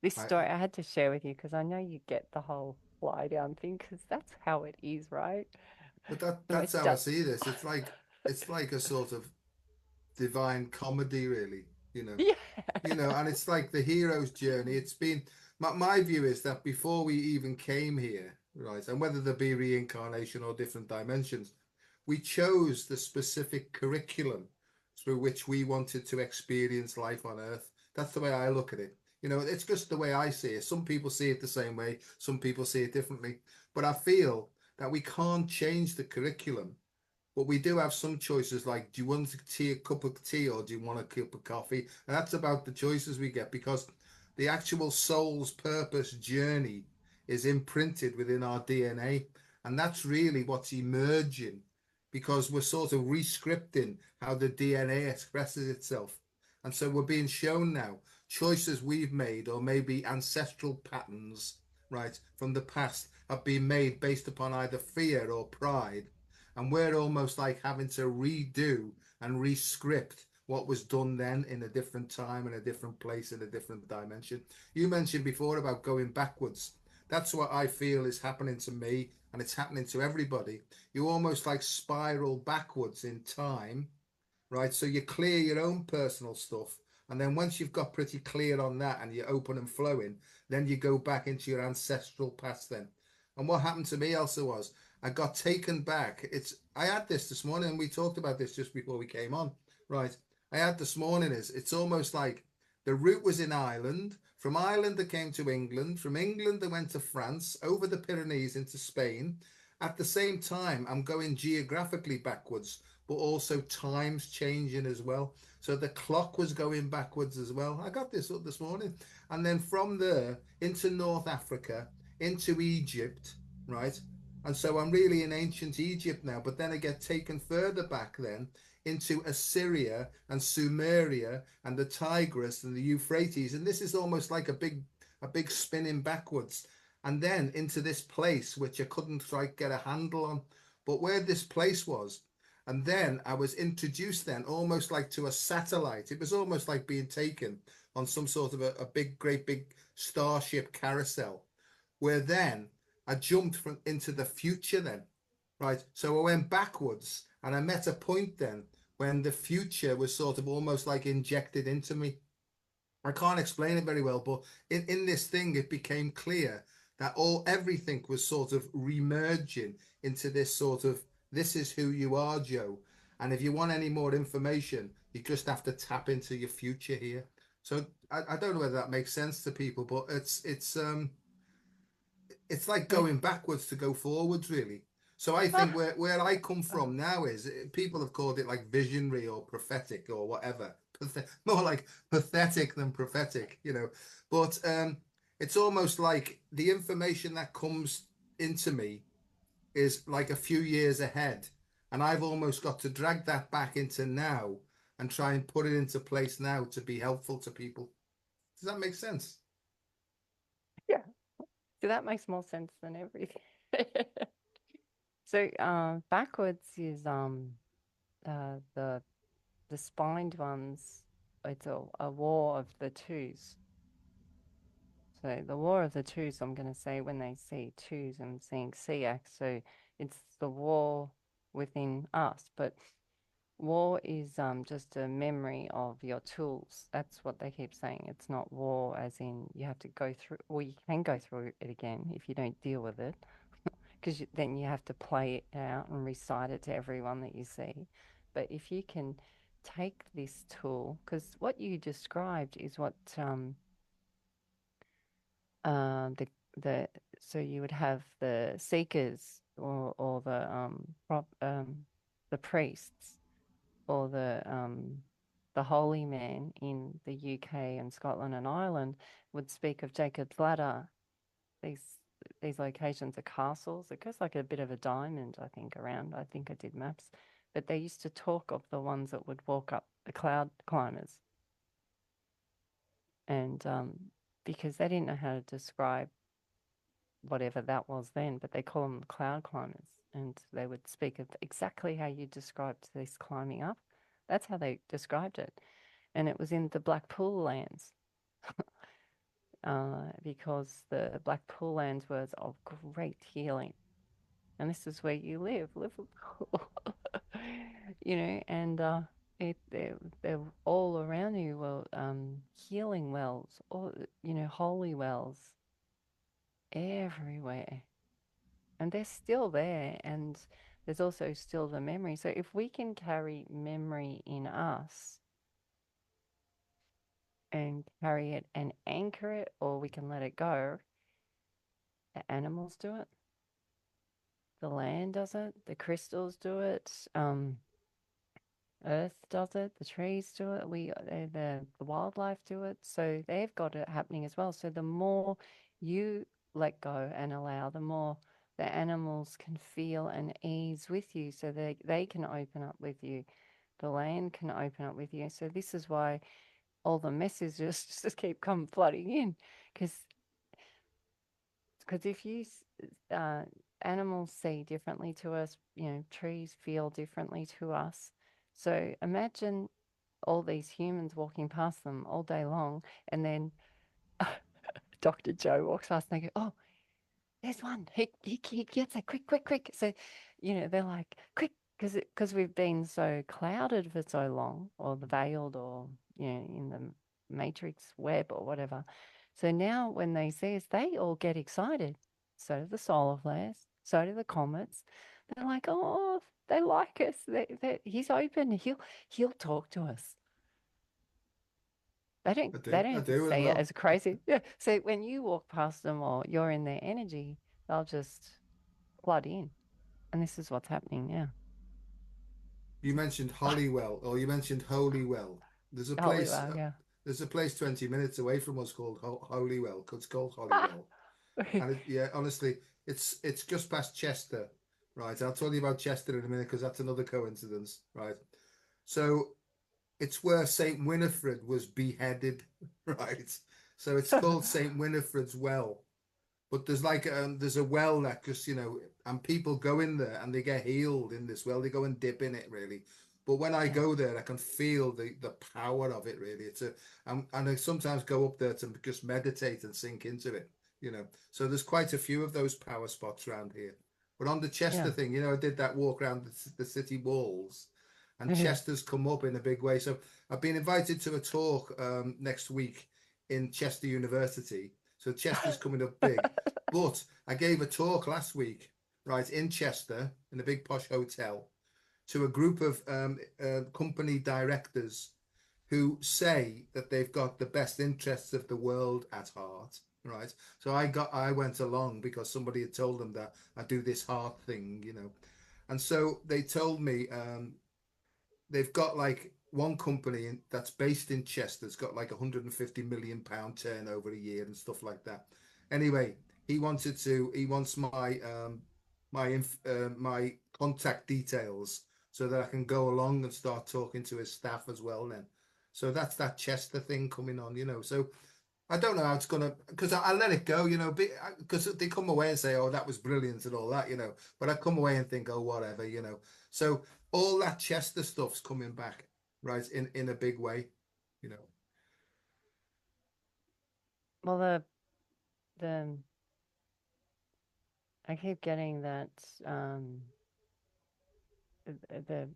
This I, story I had to share with you because I know you get the whole fly down thing because that's how it is, right? But that's Most how I does. see this. It's like a sort of divine comedy, really, you know. Yeah. And it's like the hero's journey. It's been my view is that before we even came here, right, and whether there be reincarnation or different dimensions, we chose the specific curriculum through which we wanted to experience life on Earth. That's the way I look at it. It's just the way I see it. Some people see it the same way, some people see it differently. But I feel that we can't change the curriculum, but we do have some choices like, do you want a cup of tea or do you want a cup of coffee? And that's about the choices we get because the actual soul's purpose journey is imprinted within our DNA. And that's really what's emerging because we're sort of rescripting how the DNA expresses itself. And so we're being shown now choices we've made, or maybe ancestral patterns, right, from the past have been made based upon either fear or pride, and we're almost like having to redo and rescript what was done then in a different time, in a different place, in a different dimension. You mentioned before about going backwards. That's what I feel is happening to me, and it's happening to everybody. You almost like spiral backwards in time, right? So you clear your own personal stuff. And then once you've got pretty clear on that and you're open and flowing, then you go back into your ancestral past then. And what happened to me also was I got taken back. I had this morning, and we talked about this just before we came on. Right. I had this morning is it's almost like the route was in Ireland. From Ireland, I came to England. From England, I went to France, over the Pyrenees into Spain. At the same time, I'm going geographically backwards, but also time's changing as well. So the clock was going backwards as well. I got this up this morning. And then from there into North Africa, into Egypt, right? And so I'm really in ancient Egypt now, but then I get taken further back then into Assyria and Sumeria and the Tigris and the Euphrates. And this is almost like a big spinning backwards. And then into this place which I couldn't like get a handle on. But where this place was, and then I was introduced then almost like to a satellite. It was almost like being taken on some sort of a big, great big starship carousel, where then I jumped into the future then, right? So I went backwards and I met a point then when the future was sort of almost like injected into me. I can't explain it very well, but in this thing, it became clear that everything was sort of remerging into this sort of, this is who you are, Joe. And if you want any more information, you just have to tap into your future here. So I don't know whether that makes sense to people, but it's like Yeah. going backwards to go forwards, really. So I think Ah, where I come oh, from now is people have called it like visionary or prophetic or whatever. More like pathetic than prophetic. But it's almost like the information that comes into me is like a few years ahead, and I've almost got to drag that back into now and try and put it into place now to be helpful to people. Does that make sense? yeah. So that makes more sense than everything. So, backwards is the spined ones. It's a war of the twos. So the war of the twos, I'm going to say when they see twos, I'm seeing CX. So it's the war within us. But war is just a memory of your tools. That's what they keep saying. It's not war as in you have to go through, or you can go through it again if you don't deal with it, because then you have to play it out and recite it to everyone that you see. But if you can take this tool, because what you described is what the the so you would have the seekers or the priests or the holy man in the UK and Scotland and Ireland would speak of Jacob's ladder. These these locations are castles. It goes like a bit of a diamond, I think, around. I think I did maps. But they used to talk of the ones that would walk up the cloud climbers. And because they didn't know how to describe whatever that was then, but they call them cloud climbers. And they would speak of exactly how you described this climbing up. That's how they described it. And it was in the Blackpool lands because the Blackpool lands was of great healing. and this is where you live, Liverpool. And they're all around you. Well, healing wells, or holy wells everywhere, and they're still there. And there's also still the memory. So if we can carry memory in us and carry it and anchor it, or we can let it go. The animals do it. The land does it. The crystals do it. Earth does it. The trees do it. The wildlife do it. So they've got it happening as well. So the more you let go and allow, the more the animals can feel and ease with you. So they can open up with you. The land can open up with you. So this is why all the messages just keep come flooding in, because if you animals see differently to us, trees feel differently to us. So imagine all these humans walking past them all day long, and then Dr. Joe walks past and they go, "Oh, there's one. He gets it. Quick, quick, quick." So, they're like, "Quick," because we've been so clouded for so long, or the veiled, or in the matrix web or whatever. So now when they see us, they all get excited. So do the solar flares. So do the comets. They're like, "Oh, they like us. He's open. He'll talk to us." They don't I they do. I don't do as say it well. as crazy. Yeah. So when you walk past them or you're in their energy, they'll just flood in. And this is what's happening now. You mentioned Hollywell, or you mentioned Holywell. There's a Holy place. wow, yeah. There's a place 20 minutes away from us called Holywell. It's called Ah! Holywell, and yeah, honestly, it's just past Chester, right? I'll tell you about Chester in a minute because that's another coincidence, right? So it's where Saint Winifred was beheaded, right? So it's called Saint Winifred's Well. But there's a well that just and people go in there and they get healed in this well. They go and dip in it really. But when I Yeah. go there, I can feel the power of it really. And I sometimes go up there to just meditate and sink into it. So there's quite a few of those power spots around here. But on the Chester Yeah. thing, I did that walk around the city walls, and Chester's come up in a big way. So I've been invited to a talk next week in Chester University. So Chester's coming up big. But I gave a talk last week, right, in Chester, in a big posh hotel, to a group of company directors who say that they've got the best interests of the world at heart, right? So I went along because somebody had told them that I do this heart thing. And so they told me they've got like one company that's based in Chester. It's got like 150 million pound turnover a year and stuff like that. Anyway, he wants my contact details so that I can go along and start talking to his staff as well then. So that's that Chester thing coming on. So I don't know how it's gonna, because I let it go, because they come away and say, "Oh, that was brilliant" and all that. But I come away and think, "Oh, whatever." So all that Chester stuff's coming back, right, in a big way. Well, the I keep getting that the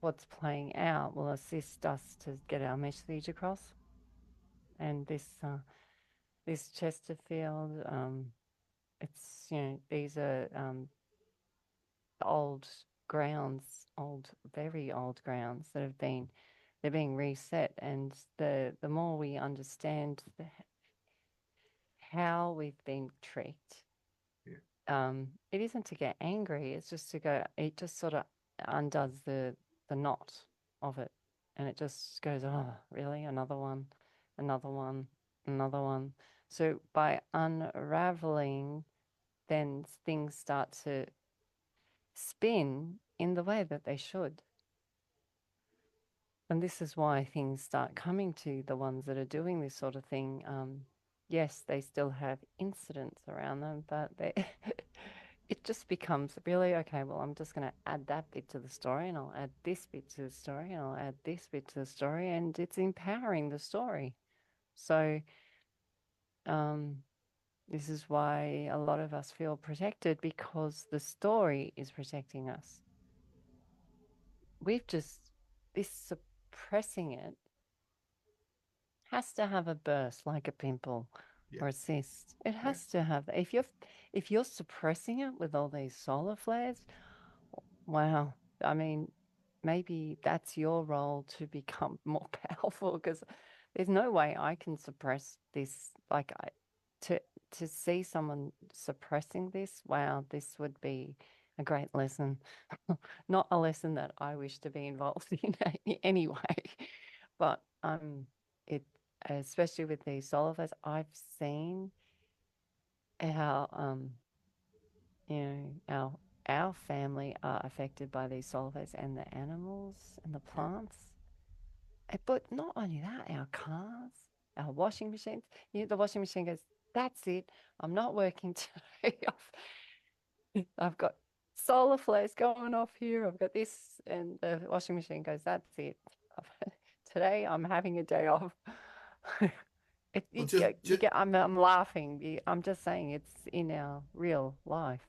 what's playing out will assist us to get our message across. And this Chesterfield, it's these are old grounds, very old grounds that they're being reset. And the more we understand how we've been tricked, Yeah. it isn't to get angry. It's just to go. It just sort of undoes the knot of it, and it just goes, "Oh, really? Another one, another one, another one." So by unraveling, then things start to spin in the way that they should. And this is why things start coming to the ones that are doing this sort of thing. Yes, they still have incidents around them, but it just becomes really okay. Well, I'm just going to add that bit to the story, and I'll add this bit to the story, and I'll add this bit to the story, and it's empowering the story. So, um, This is why a lot of us feel protected because the story is protecting us. We've just, this suppressing it has to have a burst like a pimple Yeah, or a cyst. It yeah. has to have. If you're suppressing it with all these solar flares, wow. I mean, maybe that's your role to become more powerful because there's no way I can suppress this. Like to to see someone suppressing this, wow, this would be a great lesson. Not a lesson that I wish to be involved in anyway. But it especially with these solar flares, I've seen how our family are affected by these solar flares and the animals and the Yeah. plants. But not only that, our cars, our washing machines. The washing machine goes, "That's it. I'm not working today. I've got solar flares going off here. I've got this," and the washing machine goes, "That's it. Today I'm having a day off." Well, You get. I'm laughing. I'm just saying it's in our real life.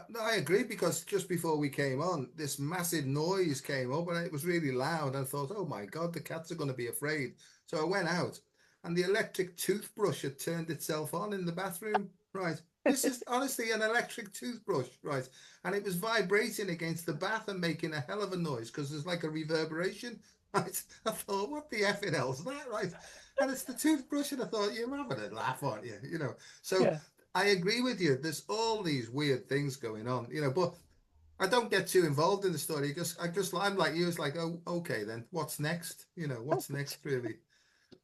No, I agree because just before we came on, this massive noise came up and it was really loud. I thought, oh my God, the cats are going to be afraid. So I went out and the electric toothbrush had turned itself on in the bathroom. Right. This is honestly an electric toothbrush. Right. And it was vibrating against the bath and making a hell of a noise because there's like a reverberation. Right. I thought, what the effing hell's that? Right. And it's the toothbrush. And I thought, you're having a laugh, aren't you? So Yeah. I agree with you. There's all these weird things going on, but I don't get too involved in the story because I'm like you. It's like, oh, okay, then what's next? What's next, really?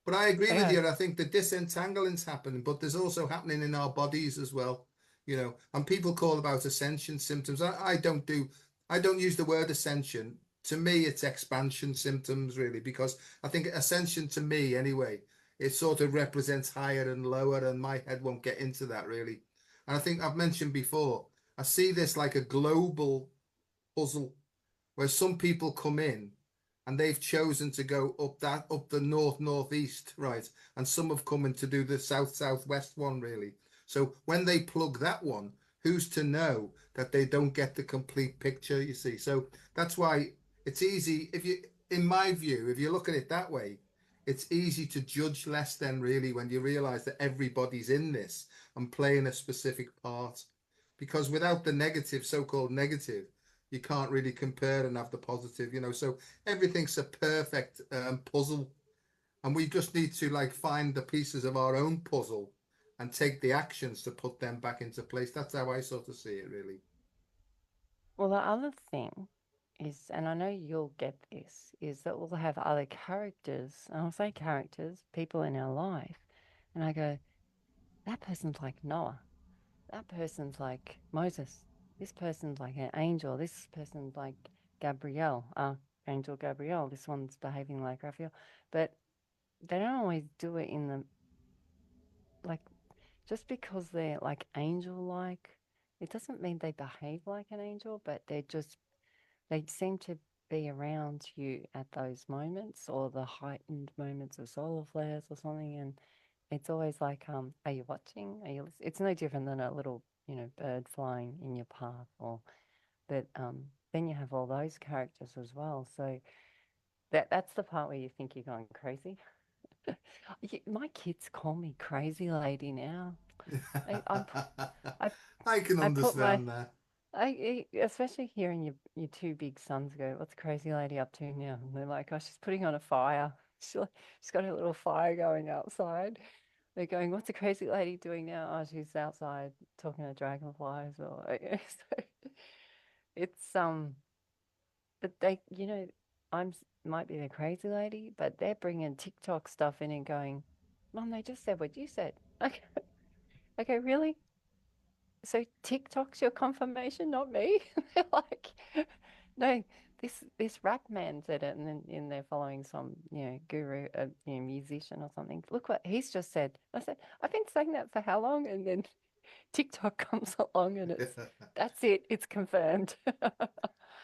But I agree with Yeah. you. I think the disentangling's happening, but there's also happening in our bodies as well. And people call about ascension symptoms. I don't use the word ascension. To me, it's expansion symptoms, really, because I think ascension to me, anyway, it sort of represents higher and lower, and my head won't get into that really. And I think I've mentioned before, I see this like a global puzzle where some people come in and they've chosen to go up the northeast, right? And some have come in to do the southwest one, really. So when they plug that one, who's to know that they don't get the complete picture, you see? So that's why it's easy if you in my view, if you look at it that way, it's easy to judge less than really when you realize that everybody's in this and playing a specific part. Because without the negative, so-called negative, you can't really compare and have the positive. So everything's a perfect puzzle, and we just need to like find the pieces of our own puzzle and take the actions to put them back into place. That's how I sort of see it, really. Well, the other thing is, and I know you'll get this, is that we'll have other characters, and I'll say characters, people in our life, and I go, that person's like Noah, that person's like Moses, this person's like an angel, this person's like Gabrielle, Angel Gabrielle, this one's behaving like Raphael, but they don't always do it in the like just because they're like angel like, it doesn't mean they behave like an angel, but they seem to be around you at those moments or the heightened moments of solar flares or something. And it's always like, are you watching? Are you listening? It's no different than a little, bird flying in your path but then you have all those characters as well. So that's the part where you think you're going crazy. My kids call me crazy lady now. I, I'm, I, I can I put my understand that. especially hearing your two big sons go, "What's crazy lady up to now?" And they're like, "Oh, she's putting on a fire. She's got a little fire going outside." They're going, "What's a crazy lady doing now?" "Oh, she's outside talking to dragonflies." Or so it's but I'm might be the crazy lady, but they're bringing TikTok stuff in and going, "Mom, they just said what you said." Okay, okay, really? So TikTok's your confirmation, not me. They're like, no, this rap man said it, and then they're following some guru, musician or something. Look what he's just said. I said, I've been saying that for how long? And then TikTok comes along, and that's it. It's confirmed.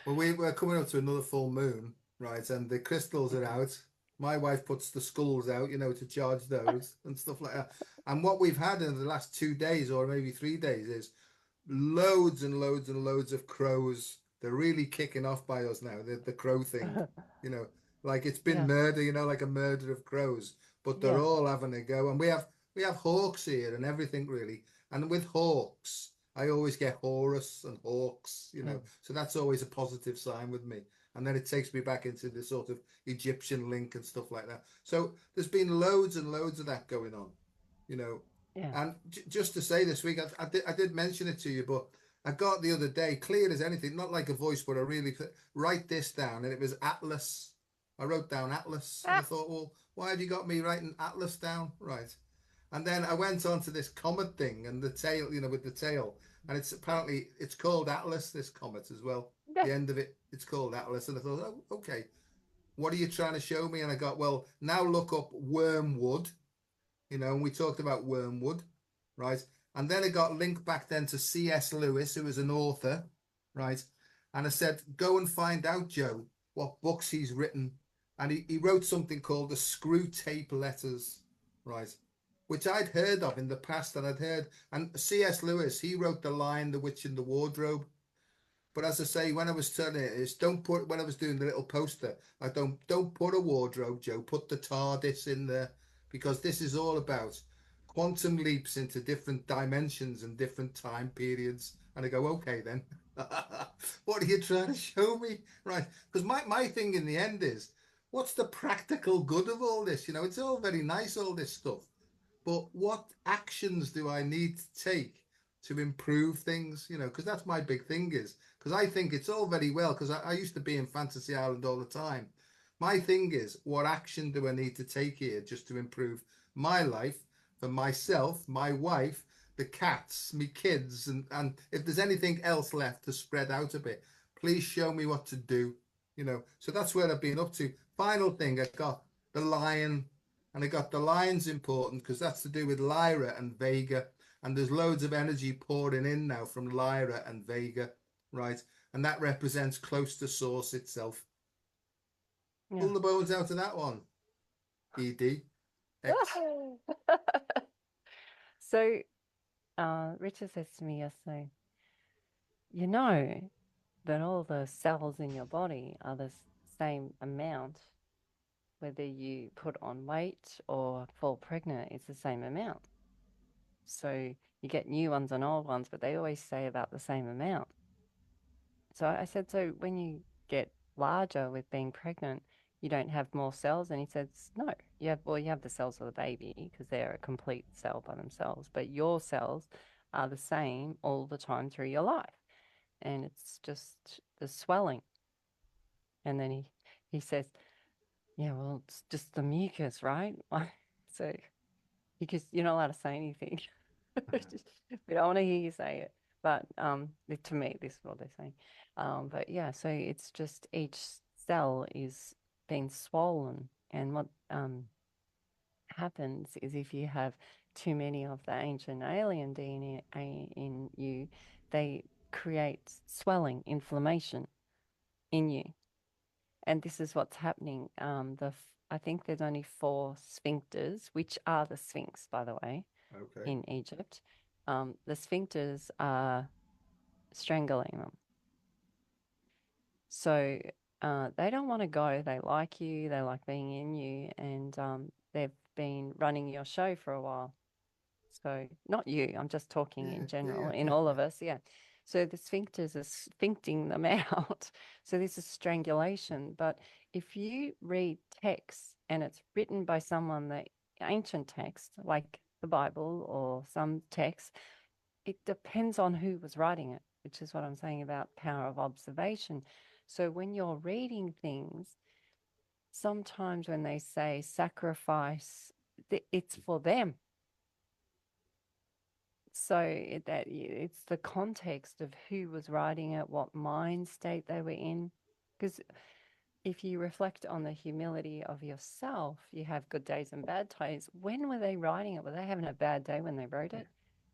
Well, we're coming up to another full moon, right? And the crystals are out. My wife puts the skulls out, to charge those and stuff like that. And what we've had in the last 2 days or maybe 3 days is loads and loads and loads of crows. They're really kicking off by us now. The crow thing, you know, like it's been Yeah, murder, like a murder of crows. But they're yeah, all having a go, and we have hawks here and everything really. And with hawks, I always get Horus and hawks, mm, So that's always a positive sign with me. And then it takes me back into the sort of Egyptian link and stuff like that. So there's been loads and loads of that going on, you know. yeah. And just to say this week, I did mention it to you, but I got the other day, clear as anything, not like a voice, but I really write this down, and it was Atlas. I wrote down Atlas, and I Ah, thought, well, why have you got me writing Atlas down? Right. And then I went on to this comet thing and the tail, with the tail, and it's called Atlas, this comet as well. yeah, The end of it, it's called Atlas, and I thought, oh, okay, what are you trying to show me? And I got, well, now look up wormwood, and we talked about wormwood, right? And then it got linked back then to C.S. Lewis, who was an author, right? And I said, go and find out, Joe, what books he's written. And he wrote something called the Screw Tape Letters, right? Which I'd heard of in the past, and C.S. Lewis, he wrote The Lion, the Witch, and the Wardrobe. But as I say, when I was turning it, is don't put when I was doing the little poster, I don't put a wardrobe, Joe. Put the TARDIS in there because this is all about quantum leaps into different dimensions and different time periods. And I go, okay then. What are you trying to show me? Right. Because my thing in the end is, what's the practical good of all this? It's all very nice, all this stuff. But what actions do I need to take to improve things? Because that's my big thing is because I think it's all very well because I used to be in Fantasy Island all the time. My thing is, what action do I need to take here just to improve my life for myself, my wife, the cats, me kids, and if there's anything else left to spread out a bit, please show me what to do. So that's where I've been up to. Final thing, I got the lion, and I got the lion's important because that's to do with Lyra and Vega, and there's loads of energy pouring in now from Lyra and Vega, right? And that represents close to source itself. yeah. Pull the bones out of that one, ED. X. So, Richard says to me yesterday, you know that all the cells in your body are the same amount, whether you put on weight or fall pregnant, it's the same amount. So you get new ones and old ones, but they always say about the same amount. So I said, so when you get larger with being pregnant, you don't have more cells? And he says, no, you have the cells of the baby because they're a complete cell by themselves, but your cells are the same all the time through your life. And it's just the swelling. And then he says, yeah, well, it's just the mucus, right? So because you're not allowed to say anything. We don't want to hear you say it. But to me, this is what they're saying. But yeah, so it's just each cell is being swollen, and what happens is if you have too many of the ancient alien DNA in you, they create swelling, inflammation in you, and this is what's happening. I think there's only four sphincters, which are the Sphinx, by the way, Okay. in Egypt. The sphincters are strangling them. So they don't want to go. They like you, they like being in you, and they've been running your show for a while. So not you, I'm just talking Yeah, in yeah, general, yeah, in yeah, all yeah. of us. Yeah. So the sphincters are sphincting them out. So this is strangulation. But if you read text and it's written by someone that ancient text, like the Bible or some text, it depends on who was writing it, which is what I'm saying about power of observation. So when you're reading things, sometimes when they say sacrifice, it's for them. So it's the context of who was writing it, what mind state they were in. Because if you reflect on the humility of yourself, you have good days and bad days. When were they writing it? Were they having a bad day when they wrote Yeah, it?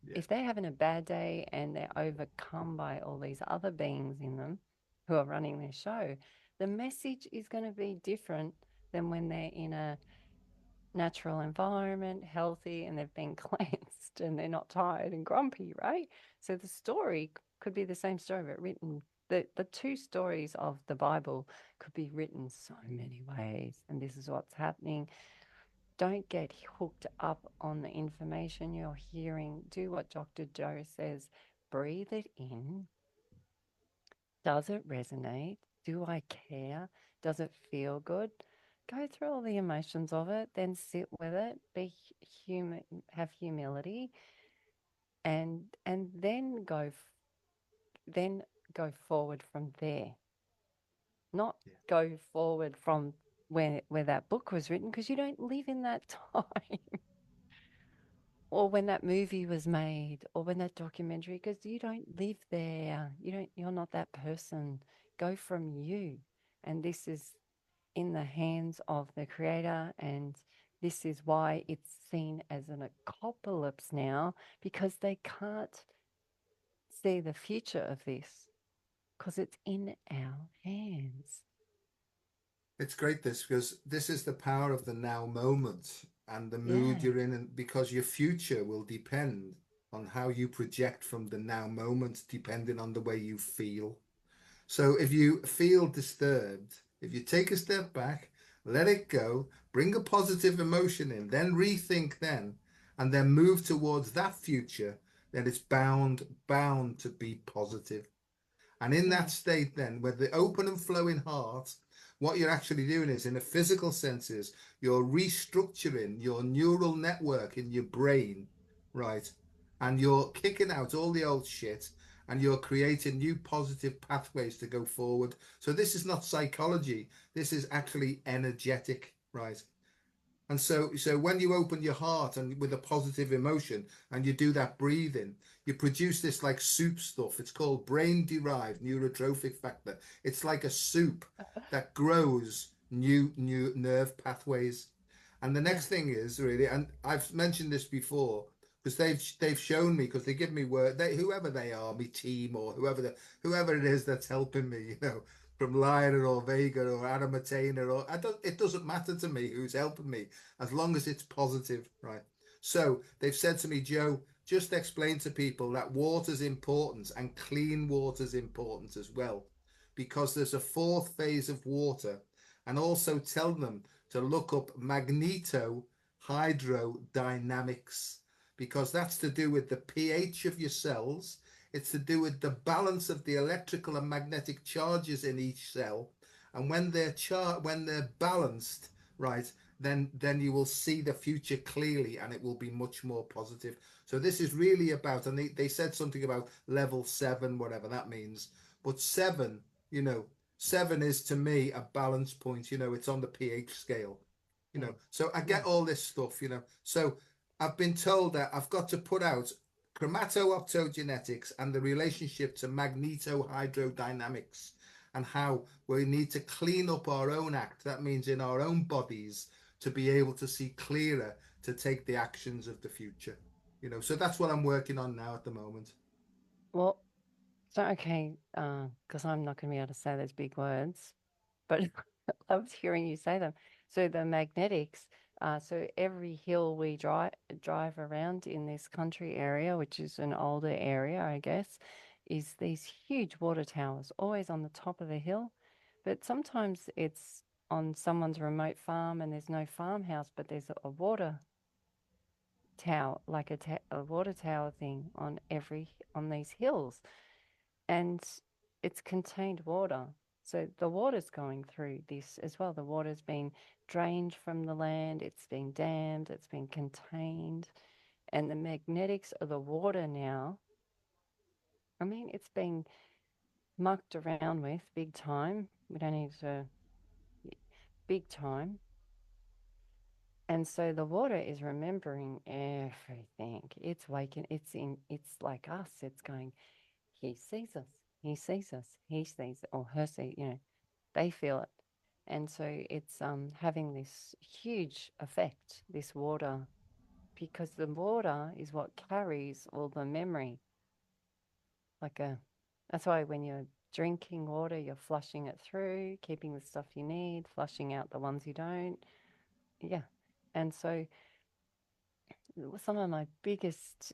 yeah, If they're having a bad day and they're overcome by all these other beings in them who are running their show, the message is going to be different than when they're in a natural environment, healthy, and they've been cleansed and they're not tired and grumpy, right? So the story could be the same story, but written. The two stories of the Bible could be written so many ways, and this is what's happening. Don't get hooked up on the information you're hearing. Do what Dr. Joe says. Breathe it in. Does it resonate? Do I care? Does it feel good? Go through all the emotions of it, then sit with it, be human, have humility, and then go forward from there. Not Yeah. go forward from where that book was written, because you don't live in that time, or when that movie was made, or when that documentary, because you don't live there. You're not that person. Go from you. And this is in the hands of the creator, and this is why it's seen as an apocalypse now, because they can't see the future of this, because it's in our hands. It's great this because this is the power of the now moment and the mood Yeah. you're in, and because your future will depend on how you project from the now moment, depending on the way you feel. So if you feel disturbed, if you take a step back, let it go, bring a positive emotion in, then rethink then, and then move towards that future, then it's bound to be positive. And in that Yeah. state, then, with the open and flowing heart, what you're actually doing is, in a physical sense, is you're restructuring your neural network in your brain, right? And you're kicking out all the old shit and you're creating new positive pathways to go forward. So this is not psychology. This is actually energetic, right? And so when you open your heart and with a positive emotion and you do that breathing, you produce this like soup stuff. It's called brain-derived neurotrophic factor. It's like a soup that grows new nerve pathways. And the Yeah. next thing is really, and I've mentioned this before, because they've shown me, because they give me work, whoever they are, my team or whoever it is that's helping me, from Lyra or Vega or Adam Matena, or I don't, it doesn't matter to me who's helping me as long as it's positive, right? So they've said to me, Joe, just explain to people that water's important and clean water's important as well, because there's a fourth phase of water, and also tell them to look up magneto hydrodynamics, because that's to do with the pH of your cells. It's to do with the balance of the electrical and magnetic charges in each cell. And when they're balanced, right, then you will see the future clearly and it will be much more positive. So this is really about, and they said something about level 7, whatever that means. But seven, you know, seven is to me a balance point, it's on the pH scale. Yeah. So I Yeah. get all this stuff. So I've been told that I've got to put out chromatooptogenetics and the relationship to magnetohydrodynamics, and how we need to clean up our own act. That means in our own bodies, to be able to see clearer, to take the actions of the future. So that's what I'm working on now at the moment. Well, so okay, because I'm not going to be able to say those big words, but I was hearing you say them. So the magnetics, so every hill we drive around in this country area, which is an older area, I guess, is these huge water towers, always on the top of the hill. But sometimes it's on someone's remote farm and there's no farmhouse, but there's a water tower, like a water tower thing on these hills, and it's contained water. So the water's going through this as well. The water's been drained from the land, it's been dammed, it's been contained. And the magnetics of the water now, I mean, it's been mucked around with big time. We don't need to, big time. And so the water is remembering everything. It's waking, it's like us. It's going, he sees us, he sees us, he sees, or her see, they feel it. And so it's having this huge effect, this water, because the water is what carries all the memory. Like a, that's why when you're drinking water, you're flushing it through, keeping the stuff you need, flushing out the ones you don't. Yeah. And so some of my biggest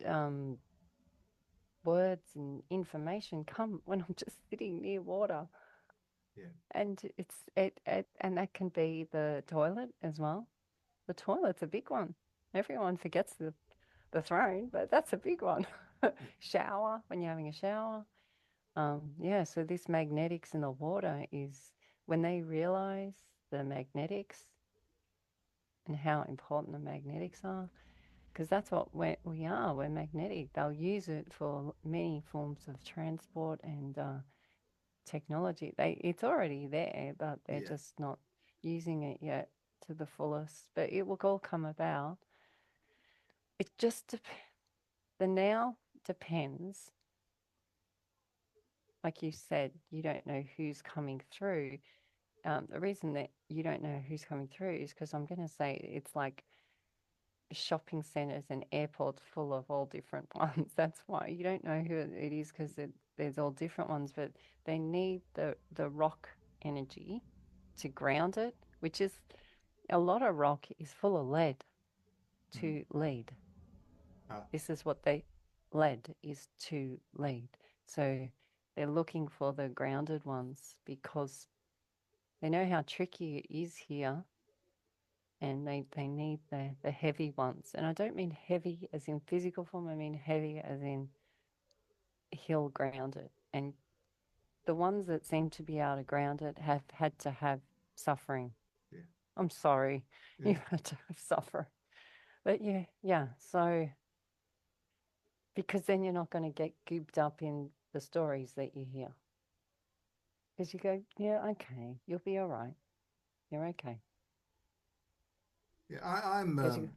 words and information come when I'm just sitting near water. Yeah. And and that can be the toilet as well. The toilet's a big one. Everyone forgets the throne, but that's a big one. Yeah. Shower, when you're having a shower. Yeah, so this magnetics in the water is when they realize the magnetics and how important the magnetics are, because that's what we are. We're magnetic. They'll use it for many forms of transport and technology. It's already there, but they're Yeah. just not using it yet to the fullest. But it will all come about. It just the now depends. Like you said, you don't know who's coming through. The reason that you don't know who's coming through is because I'm going to say it's like shopping centers and airports full of all different ones. That's why you don't know who it is because there's all different ones, but they need the rock energy to ground it, which is a lot of rock is full of lead Mm. to lead. Ah, This is what they lead is to lead. So they're looking for the grounded ones because they know how tricky it is here and they need the heavy ones. And I don't mean heavy as in physical form, I mean heavy as in hill grounded. And the ones that seem to be able to ground it have had to have suffering. yeah. I'm sorry, Yeah. you've had to have suffering. But yeah, yeah. So because then you're not going to get gooped up in the stories that you hear. Because you go, yeah, okay, you'll be all right. You're okay. Yeah, I'm As you,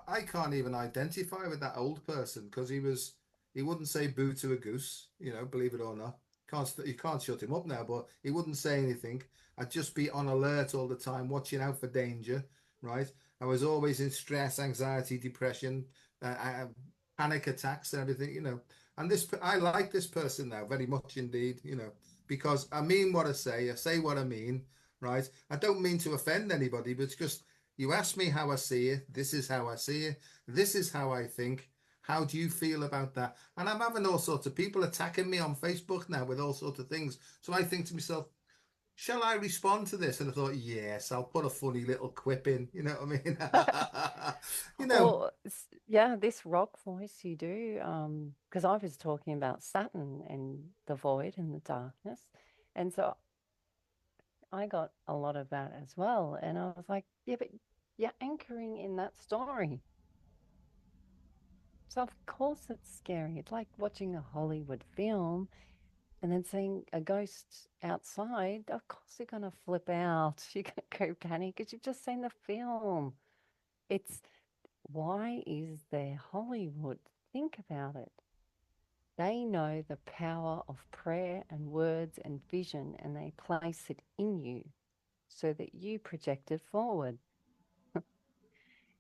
I can't even identify with that old person because he wouldn't say boo to a goose, believe it or not. You can't shut him up now, but he wouldn't say anything. I'd just be on alert all the time, watching out for danger, right? I was always in stress, anxiety, depression, panic attacks and everything, And I like this person now very much indeed, because I mean what I say what I mean, right? I don't mean to offend anybody, but it's just you ask me how I see it. This is how I see it. This is how I think. How do you feel about that? And I'm having all sorts of people attacking me on Facebook now with all sorts of things. So I think to myself, shall I respond to this? And I thought, yes, I'll put a funny little quip in. You know what I mean? You know, or yeah, this rock voice you do, because I was talking about Saturn and the void and the darkness, and so I got a lot of that as well. And I was like, yeah, but you're anchoring in that story. So of course it's scary. It's like watching a Hollywood film and then seeing a ghost outside. Of course you're gonna flip out. You're gonna go panic because you've just seen the film. It's why is there Hollywood? Think about it. They know the power of prayer and words and vision, and they place it in you so that you project it forward.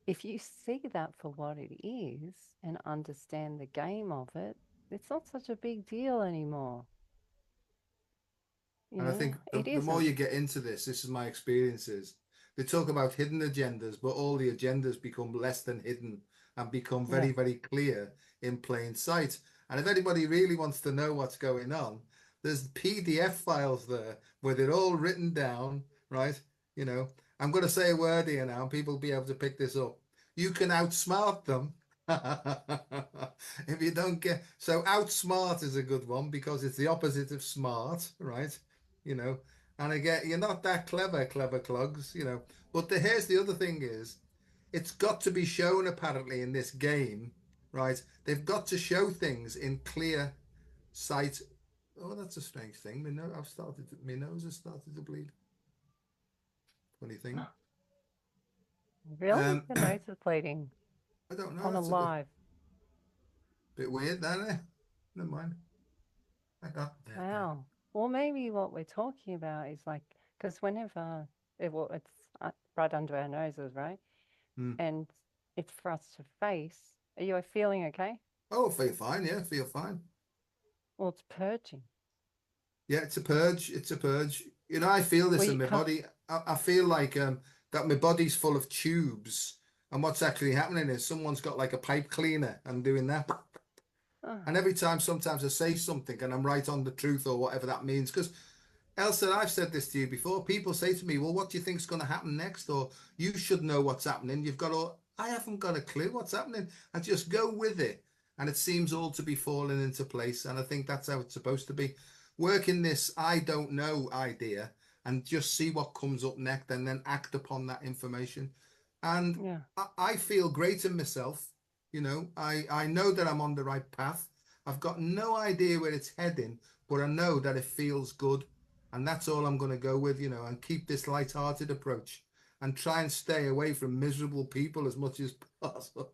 If you see that for what it is and understand the game of it, it's not such a big deal anymore. You and I think know, it the more isn't. you get into this is my experiences. They talk about hidden agendas, but all the agendas become less than hidden and become Yeah. very, very clear in plain sight. And if anybody really wants to know what's going on, there's PDF files there where they're all written down, right? You know, I'm going to say a word here now, and people will be able to pick this up. You can outsmart them. If you don't get so outsmart is a good one because it's the opposite of smart, right? you know. And again, you're not that clever, clever clogs. But here's the other thing is, it's got to be shown apparently in this game, right? They've got to show things in clear sight. Oh, that's a strange thing. My nose has started to bleed. Funny thing. Really? Your nose is bleeding I don't know. on a That's a bit, live. bit weird, that eh? Never mind. I got there, there. Wow. Well, maybe what we're talking about is like, because whenever it's right under our noses, right? Hmm. And it's for us to face. Are you feeling okay? Oh, feel fine. Yeah, feel fine. Well, it's purging. Yeah, it's a purge. It's a purge. You know, I feel this Well, in you my can't. body. I feel like that my body's full of tubes, and what's actually happening is someone's got like a pipe cleaner and doing that. Oh, And every time, sometimes I say something and I'm right on the truth or whatever that means. Because Elsa, I've said this to you before. People say to me, "Well, what do you think's going to happen next?" Or you should know what's happening. You've got all. I haven't got a clue what's happening. I just go with it, and it seems all to be falling into place. And I think that's how it's supposed to be. Working this "I don't know" idea and just see what comes up next, and then act upon that information. And yeah. I feel great in myself. You know, I know that I'm on the right path. I've got no idea where it's heading, but I know that it feels good, and that's all I'm going to go with, and keep this light-hearted approach and try and stay away from miserable people as much as possible.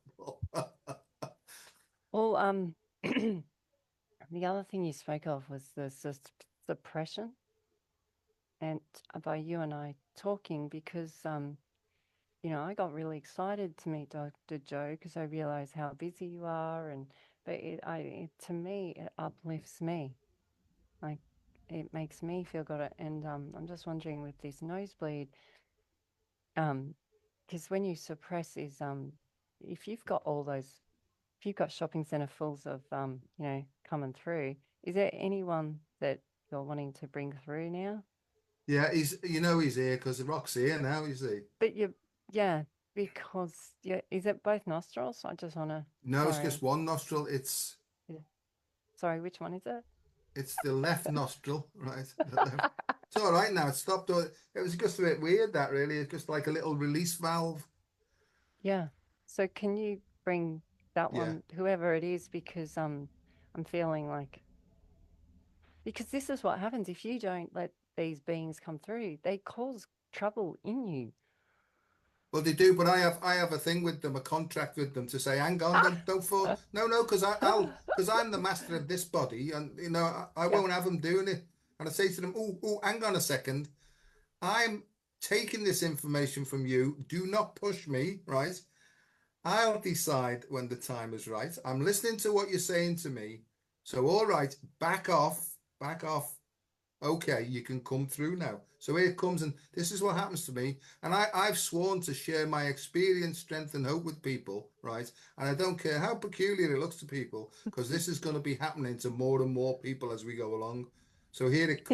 Well, the other thing you spoke of was the suppression, and by you and I talking because I got really excited to meet Dr. Joe because I realized how busy you are, and but to me it uplifts me, like it makes me feel good, and I'm just wondering with this nosebleed, um, because when you suppress is if you've got all those, if you've got shopping center fulls of coming through, is there anyone that you're wanting to bring through now? Yeah, he's here because the rock's here now, you see. But you, yeah, because yeah, is it both nostrils? I just want to. No, it's just Sorry, one nostril. It's yeah. Sorry, which one is it? it's the left nostril, right? The left. It's all right now. It stopped. It was just a bit weird, that really. It's just like a little release valve. Yeah. So can you bring that Yeah. one, whoever it is, because I'm feeling like because this is what happens if you don't let these beings come through. They cause trouble in you. Well, they do, but I have a thing with them, a contract with them to say, hang on, don't fall. No, no, because I'm the master of this body, and I Yeah. won't have them doing it. And I say to them, oh, hang on a second, I'm taking this information from you. Do not push me, right? I'll decide when the time is right. I'm listening to what you're saying to me. So, all right, back off, back off. Okay, you can come through now. So here it comes, and this is what happens to me. And I've sworn to share my experience, strength, and hope with people, right? And I don't care how peculiar it looks to people, because this is going to be happening to more and more people as we go along. So here it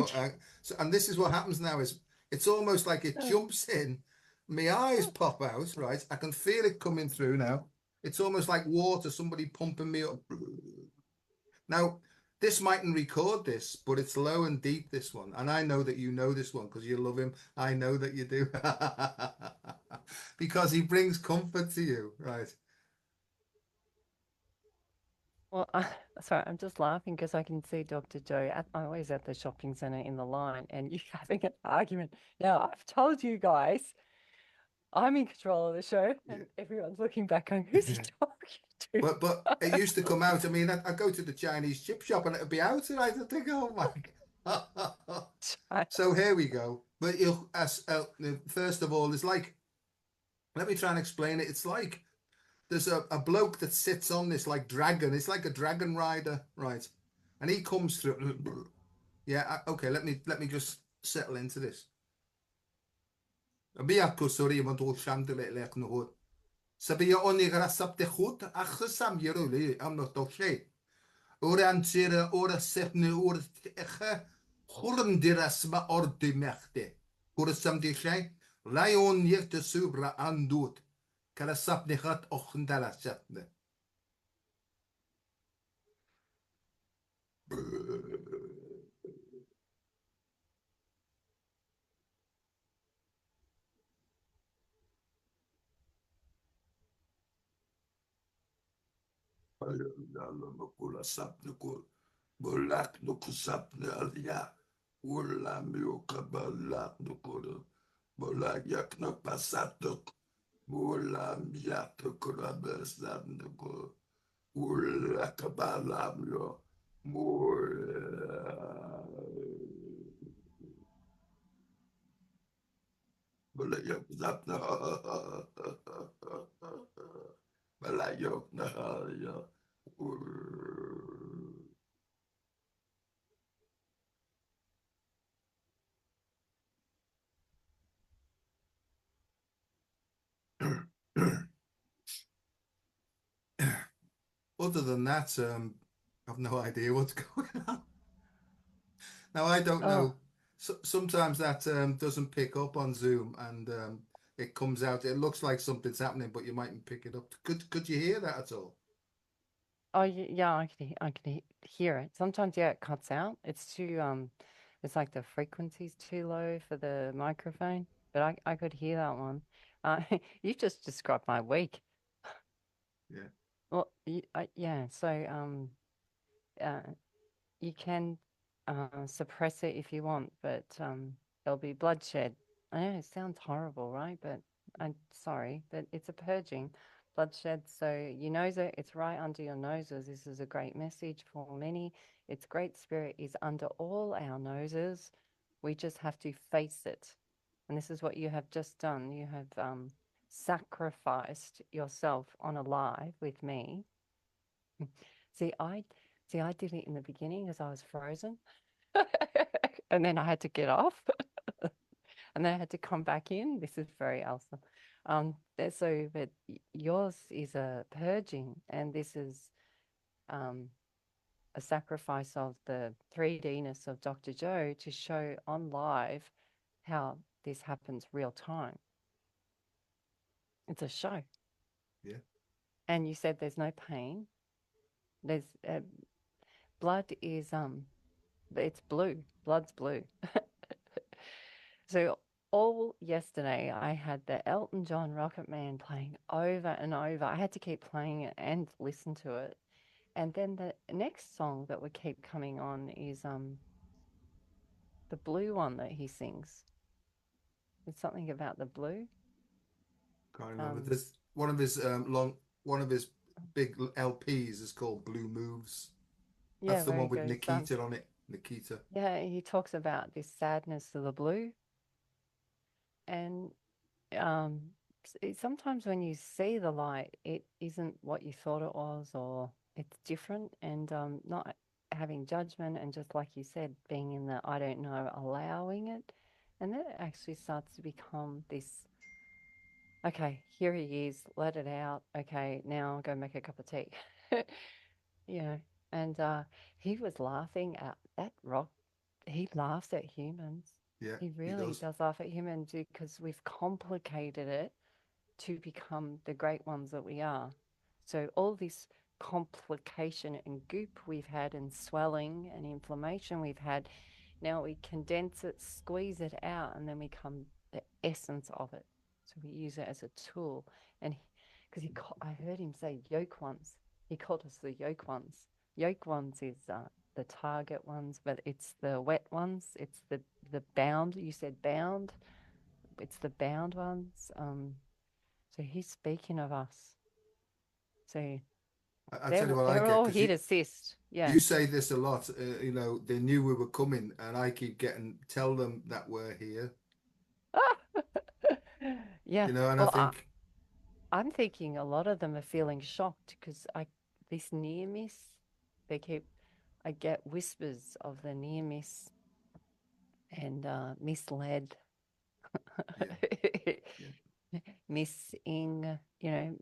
so, and this is what happens now is it's almost like it jumps in, my eyes pop out, right? I can feel it coming through now. It's almost like water, somebody pumping me up. Now, this mightn't record this, but it's low and deep, this one. And I know that you know this one because you love him. I know that you do. Because he brings comfort to you, right? Well, sorry, I'm just laughing because I can see Dr. Joe always at the shopping center in the line and you having an argument. Now, I've told you guys I'm in control of the show, Yeah. and everyone's looking back going, who's he talking But it used to come out. I mean, I go to the Chinese chip shop and it'd be out, and I'd think, oh my God. to? So here we go. But first of all, it's like, let me try and explain it. It's like there's a bloke that sits on this like dragon. It's like a dragon rider, right? And he comes through. Yeah, okay, let me just settle into this. Biako sorry man dol shamdele lek no hot. Sabi ya oni grasap te khut akhsam yeruli am no toshe. Ora ansira ora sepne ora ekha khurm dirasma ordi mechte. Ora sam di shay. Lion yekte subra andut. Kala sapne khat okhdala sapne. Kula sapne kul. Bolak no kusapne alia. Ula mio kabalak no kula. Bolak yak no pasatok. Ula miat kula besad no kula. Ula kabalam yo. Bolak yak zapna. Bolak yok na ya. other than that, I've no idea what's going on. Now I don't Oh, know. Sometimes that doesn't pick up on Zoom, and it comes out. It looks like something's happening, but you mightn't pick it up. Could you hear that at all? oh, yeah, I can hear it. Sometimes, yeah, it cuts out. It's too, it's like the frequency's too low for the microphone, but I could hear that one. Uh, you just described my week. Yeah. Well, yeah, so, uh, you can suppress it if you want, but there'll be bloodshed. I know it sounds horrible, right? But I'm sorry, but it's a purging bloodshed. So your nose, it's right under your noses. This is a great message for many. Its great spirit is under all our noses. We just have to face it. And this is what you have just done. You have sacrificed yourself on a live with me. See, I did it in the beginning as I was frozen. And then I had to get off and then I had to come back in. This is very Elsa. But yours is a purging, and this is um, a sacrifice of the 3Dness of Dr. Joe to show on live how this happens real time. It's a show. Yeah. And you said there's no pain. There's blood is it's blue. Blood's blue. So all yesterday, I had the Elton John Rocket Man playing over and over. I had to keep playing it and listen to it. And then the next song that would keep coming on is the blue one that he sings. It's something about the blue. Can't remember. Um, There's one of his big LPs is called Blue Moves. That's yeah, the where one he with goes, Nikita on it. Nikita. yeah, he talks about this sadness of the blue. And um, sometimes when you see the light, it isn't what you thought it was, or it's different, and not having judgment, and just like you said, being in the I don't know, allowing it, and then it actually starts to become this. Okay, here he is, let it out. Okay, now I'll go make a cup of tea. you know, and he was laughing at that rock. He laughs at humans. Yeah, He he really does. does laugh at humans because we've complicated it to become the great ones that we are. So all this complication and goop we've had and swelling and inflammation we've had, now we condense it, squeeze it out, and then we become the essence of it. So we use it as a tool. And because I heard him say yoke ones. He called us the yoke ones. Yoke ones is the target ones, but it's the wet ones. It's the bound. You said bound. It's the bound ones. So he's speaking of us. So I tell you what I they're get all because here to assist. Yeah. you say this a lot. They knew we were coming, and I keep getting tell them that we're here. Yeah. And I Well, think, I'm thinking a lot of them are feeling shocked because I this near miss, they keep I get whispers of the near miss and misled, yeah, yeah. missing,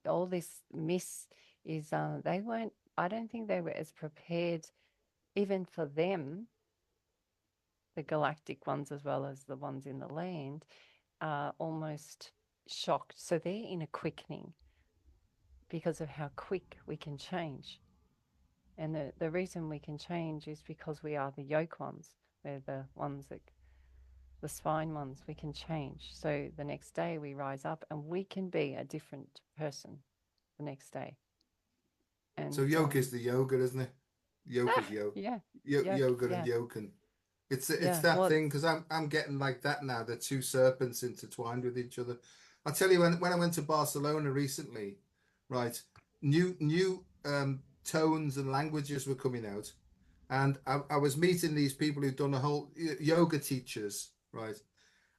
all this miss is they weren't I don't think they were as prepared even for them, the galactic ones as well as the ones in the land, are almost shocked. So they're in a quickening because of how quick we can change. And the reason we can change is because we are the yoke ones. We're the ones that, the spine ones, we can change. So the next day we rise up and we can be a different person the next day. So And yoke is the yoga, isn't it? Yoke is yoke, yeah, yoke, yoga and yeah, yoken. It's yeah. that Well, thing because I'm getting like that now. The two serpents intertwined with each other. I'll tell you when I went to Barcelona recently, right? New tones and languages were coming out, and I was meeting these people who'd done a whole yoga teachers, right?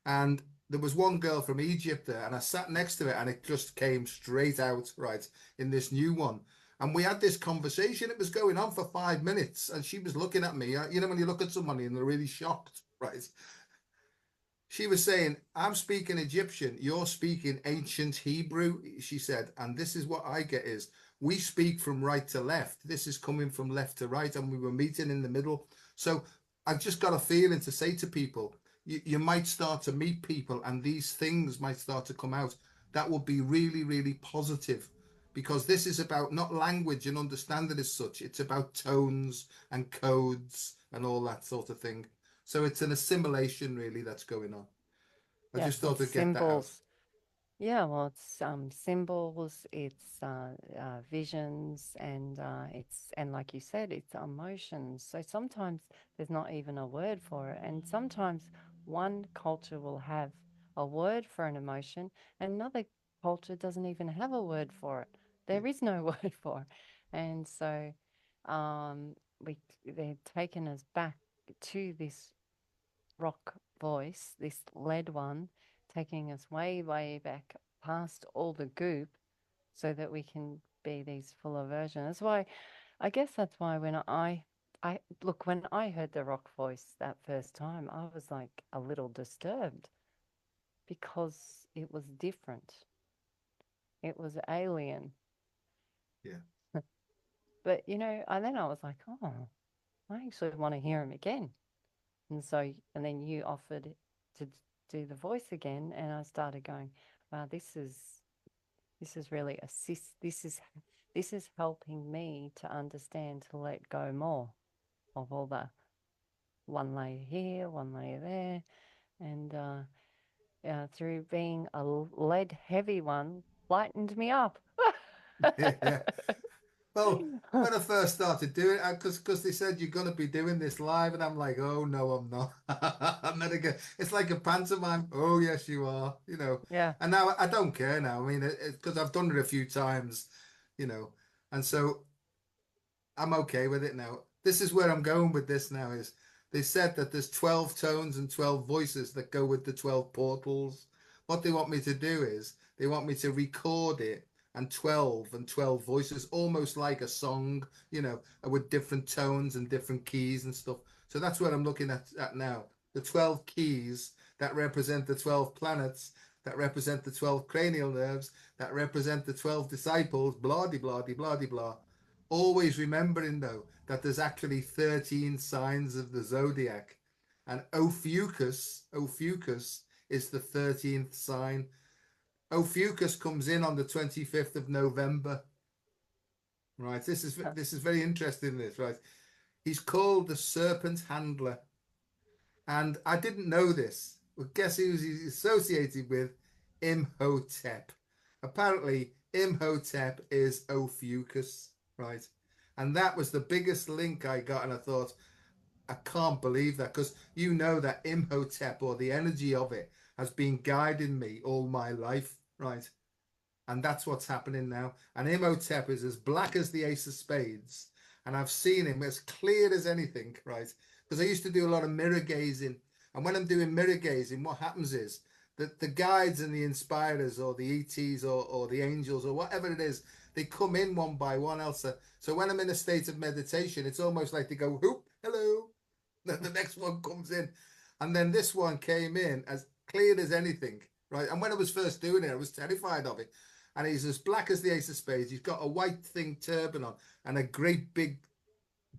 And there was one girl from Egypt there, and I sat next to it, and it just came straight out, right, in this new one. And we had this conversation. It was going on for 5 minutes, and she was looking at me. When you look at somebody and they're really shocked, right? She was saying, I'm speaking Egyptian, you're speaking ancient Hebrew, she said, and this is what I get is we speak from right to left. This is coming from left to right, and we were meeting in the middle. So I just got a feeling to say to people, you might start to meet people, and these things might start to come out. That would be really, really positive because this is about not language and understanding as such. It's about tones and codes and all that sort of thing. So it's an assimilation really that's going on. I Yeah, just thought it's I'd get that out. symbols. Yeah, well, it's symbols, it's visions, and and like you said, it's emotions. So sometimes there's not even a word for it, and sometimes one culture will have a word for an emotion, and another culture doesn't even have a word for it. Yeah, There is no word for it, and so we they've taken us back to this rock voice, this lead one, taking us way, way back past all the goop so that we can be these fuller versions. That's why I guess that's why I look, when I heard the rock voice that first time, I was like a little disturbed because it was different. It was alien. yeah, But and then I was like, oh, I actually want to hear him again. And so, and then you offered to do the voice again, and I started going, wow, this is really assist. This is helping me to understand to let go more of all the one layer here, one layer there, and through being a lead heavy one, lightened me up. yeah, yeah. Well, when I first started doing it, because they said you're gonna be doing this live, and I'm like, oh no, I'm not. I'm not again. It's like a pantomime. Oh yes, you are. Yeah. And now I don't care now. I mean, because I've done it a few times, you know, and so I'm okay with it now. This is where I'm going with this now is they said that there's 12 tones and 12 voices that go with the 12 portals. What they want me to do is they want me to record it and 12 voices, almost like a song, with different tones and different keys and stuff. So that's what I'm looking at now. The 12 keys that represent the 12 planets, that represent the 12 cranial nerves, that represent the 12 disciples, blah, de, blah, de, blah, de, blah. Always remembering though that there's actually 13 signs of the zodiac, and Ophiuchus is the 13th sign. Ophiuchus comes in on the 25th of November. Right, this is very interesting. This right, he's called the Serpent Handler, and I didn't know this. Well, guess who he's associated with? Imhotep. Apparently, Imhotep is Ophiuchus, right? And that was the biggest link I got, and I thought, I can't believe that because you know that Imhotep or the energy of it has been guiding me all my life, right? And that's what's happening now. And Imhotep is as black as the ace of spades. And I've seen him as clear as anything, right? Because I used to do a lot of mirror gazing. And when I'm doing mirror gazing, what happens is that the guides and the inspirers or the ETs or the angels or whatever it is, they come in one by one, Elsa. So when I'm in a state of meditation, it's almost like they go, whoop, hello. The next one comes in. And then this one came in as clear as anything, right? And when I was first doing it, I was terrified of it, and he's as black as the ace of spades. He's got a white thing turban on and a great big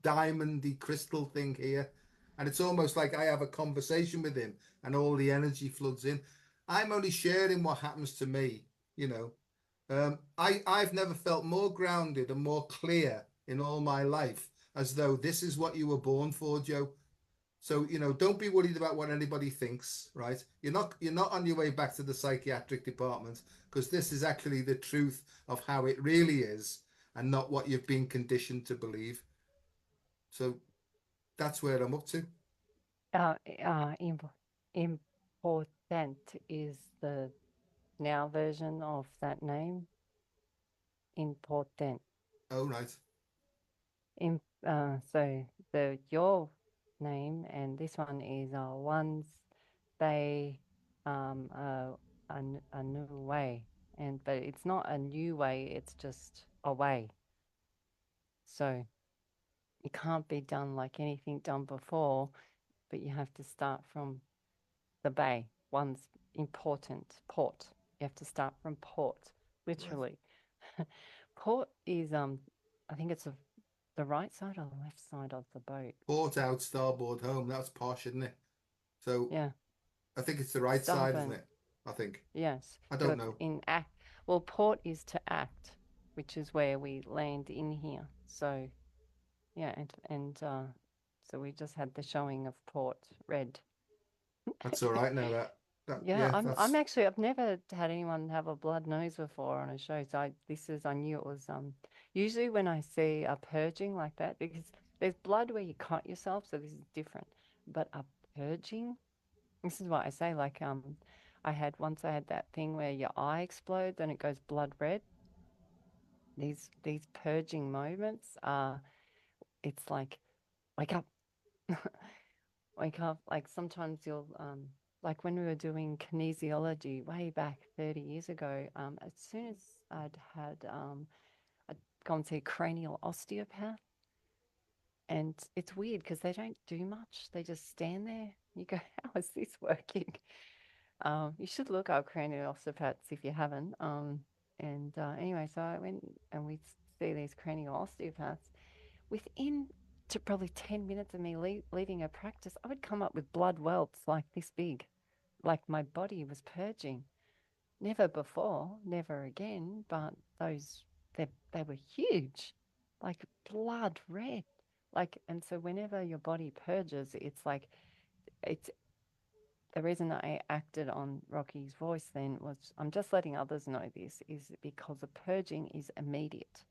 diamondy crystal thing here. And it's almost like I have a conversation with him and all the energy floods in. I'm only sharing what happens to me, you know. I've never felt more grounded and more clear in all my life as though this is what you were born for, Joe. So, don't be worried about what anybody thinks, right? You're not on your way back to the psychiatric department because this is actually the truth of how it really is and not what you've been conditioned to believe. So that's where I'm up to. Uh, important is the now version of that name. Important. Oh, right. So your name and this one is ones they a new way, but it's not a new way, it's just a way. So it can't be done like anything done before, but you have to start from the bay. One's important port. You have to start from port, Right. literally. Port is I think it's the right side or the left side of the boat. Port out, starboard home. That's posh, isn't it? So Yeah, I think it's the right side, isn't starboard. it? I think. Yes, I don't but know. in act, well, port is to act, which is where we land in here. So yeah, and so we just had the showing of port red. That's all right now. That Yeah, yeah, I'm that's actually I've never had anyone have a blood nose before on a show. So I knew it was usually when I see a purging like that, because there's blood where you cut yourself, so this is different. But a purging, this is what I say, like I had that thing where your eye explodes and it goes blood red. These purging moments are, it's like wake up, wake up. Like sometimes you'll like when we were doing kinesiology way back 30 years ago, as soon as I'd gone to a cranial osteopath, and it's weird because they don't do much. They just stand there. You go, how is this working? You should look up cranial osteopaths if you haven't. And anyway, so I went and we see these cranial osteopaths. Within probably 10 minutes of me leaving a practice, I would come up with blood welts like this big, like my body was purging. Never before, never again, but they were huge, like blood red. Like, and so whenever your body purges, it's like it's the reason I acted on Rocky's voice then was I'm just letting others know this is because the purging is immediate.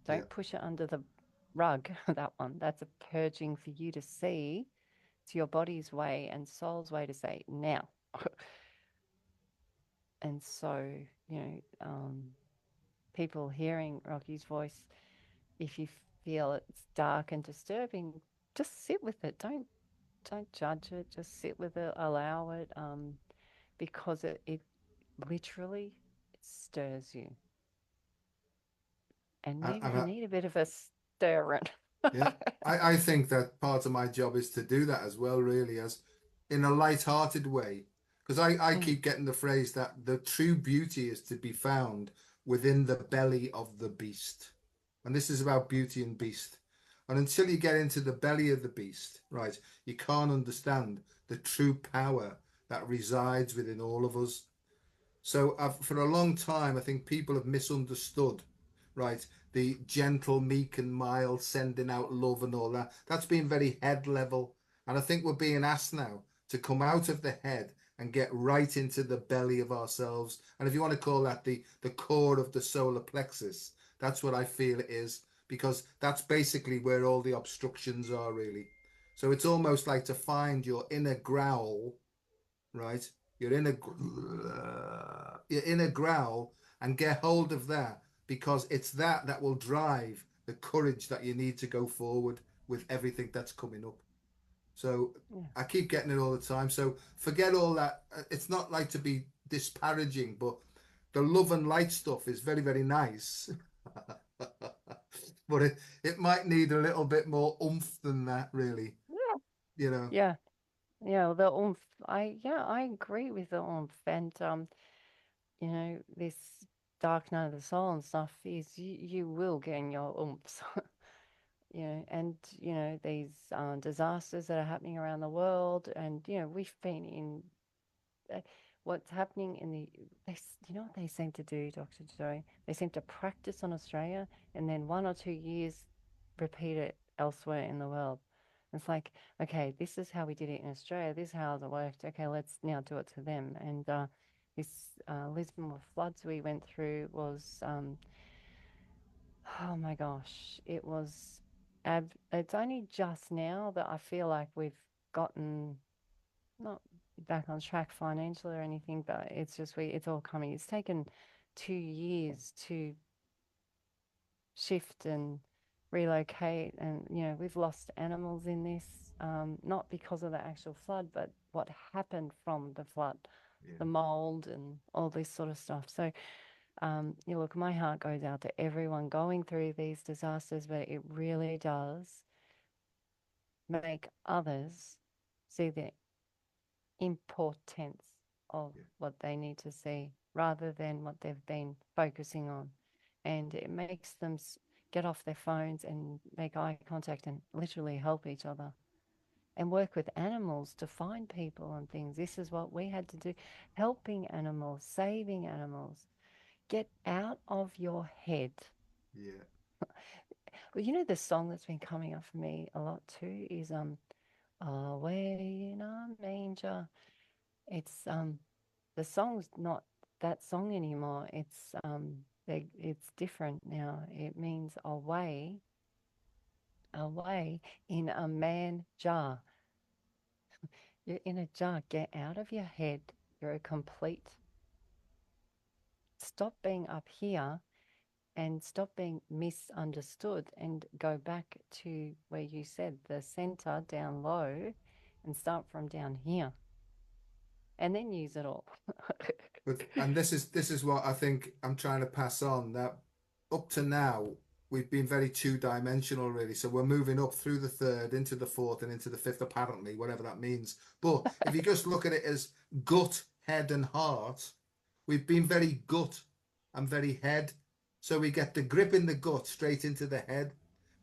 yeah. Don't push it under the rug, that one. That's a purging for you to see. It's your body's way and soul's way to say now. And so, you know, people hearing Rocky's voice, if you feel it's dark and disturbing, just sit with it. Don't judge it. Just sit with it, allow it, because it literally it stirs you. And maybe And you need a bit of a stirring. yeah, I think that part of my job is to do that as well, really, as in a light-hearted way. Because I Mm, keep getting the phrase that the true beauty is to be found within the belly of the beast. And this is about beauty and beast. And until you get into the belly of the beast, right, you can't understand the true power that resides within all of us. So for a long time, I think people have misunderstood, right? The gentle, meek, and mild, sending out love and all that. That's been very head level. And I think we're being asked now to come out of the head and get right into the belly of ourselves. And if you want to call that the core of the solar plexus, that's what I feel it is, because that's basically where all the obstructions are, really. So it's almost like to find your inner growl, right? You're in a you're in a growl and get hold of that, because it's that that will drive the courage that you need to go forward with everything that's coming up. So yeah. I keep getting it all the time. So forget all that. It's not like to be disparaging, but the love and light stuff is very, very nice. But it might need a little bit more oomph than that, really. Yeah. You know, Yeah. Yeah. The oomph. I agree with the oomph. And you know, this dark night of the soul and stuff is you will gain your oomphs. You know, and you know, these disasters that are happening around the world, and you know, we've been in uh, what's happening in you know what they seem to do, Dr. Joy? They seem to practice on Australia and then 1 or 2 years repeat it elsewhere in the world. It's like, okay, this is how we did it in Australia. This is how it worked. Okay, let's now do it to them. And this Lisbon with floods we went through was, oh my gosh, it was, it's only just now that I feel like we've gotten not back on track financially or anything, but it's just it's all coming. It's taken 2 years to shift and relocate, and you know we've lost animals in this, not because of the actual flood, but what happened from the flood, yeah, the mold and all this sort of stuff. So, you look, my heart goes out to everyone going through these disasters, but it really does make others see the importance of yeah. what they need to see. rather than what they've been focusing on. And it makes them get off their phones and make eye contact and literally help each other and work with animals to find people and things. This is what we had to do, helping animals, saving animals. Get out of your head. Yeah. Well, you know, the song that's been coming up for me a lot too is Away in a Manger. It's the song's not that song anymore. It's different now. It means away in a man jar. You're in a jar. Get out of your head. You're a complete. Stop being up here and stop being misunderstood and go back to where you said the center down low and start from down here and then use it all. And this is what I think I'm trying to pass on, that up to now we've been very two-dimensional really. So we're moving up through the third into the fourth and into the fifth, apparently, whatever that means. But if you just look at it as gut, head, and heart, we've been very gut and very head. So we get the grip in the gut straight into the head.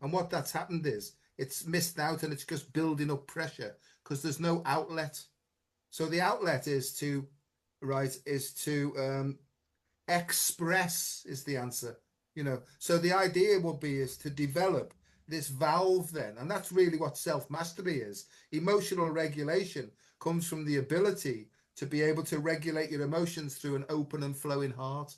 And what that's happened is it's missed out and it's just building up pressure because there's no outlet. So the outlet is to, right, is to express is the answer, you know. So the idea would be is to develop this valve then, and that's really what self-mastery is. Emotional regulation comes from the ability to be able to regulate your emotions through an open and flowing heart.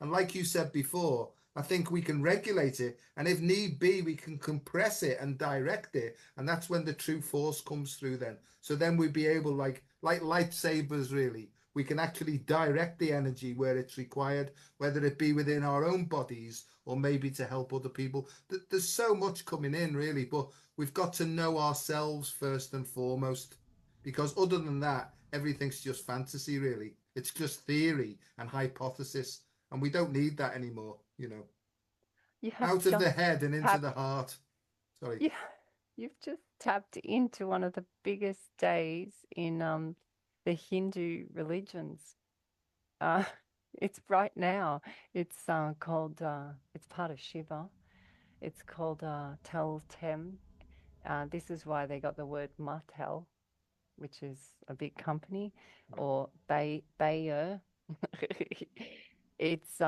And like you said before, I think we can regulate it, and if need be, we can compress it and direct it, and that's when the true force comes through then. So then we'd be able, like lightsabers really, we can actually direct the energy where it's required, whether it be within our own bodies or maybe to help other people. There's so much coming in really, but we've got to know ourselves first and foremost, because other than that, everything's just fantasy really. It's just theory and hypothesis, and we don't need that anymore, you know. You have Out of the just head and into tapped, the heart. Sorry. yeah, you've just tapped into one of the biggest days in the Hindu religions. Uh, it's right now. It's called it's part of Shiva. It's called Tel Tem. This is why they got the word Mattel, which is a big company, or Bayer. It's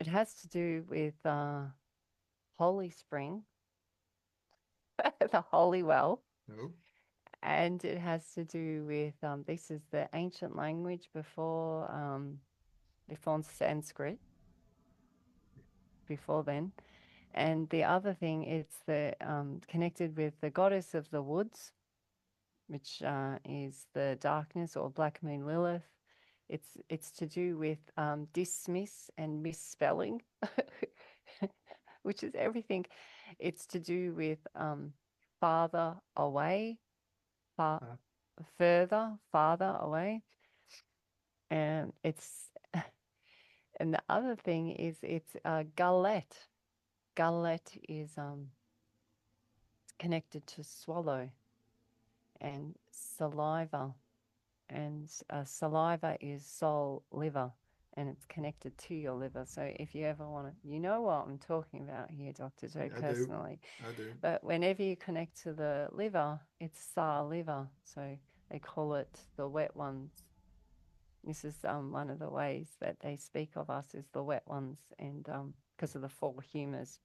it has to do with Holy Spring, the Holy Well, No. and it has to do with this is the ancient language before Sanskrit, before then. And the other thing, it's the connected with the goddess of the woods, which is the darkness or black moon Lilith. It's to do with dismiss and misspelling, which is everything. It's to do with farther away, far, Uh, farther away, and it's and the other thing is it's Galet. Galet is connected to swallow and saliva, and saliva is soul liver, and it's connected to your liver. So if you ever want to, you know what I'm talking about here, Dr. Joe, I do. personally. I do. But whenever you connect to the liver, it's Sa liver. So they call it the wet ones. This is one of the ways that they speak of us is the wet ones, and because of the four humours.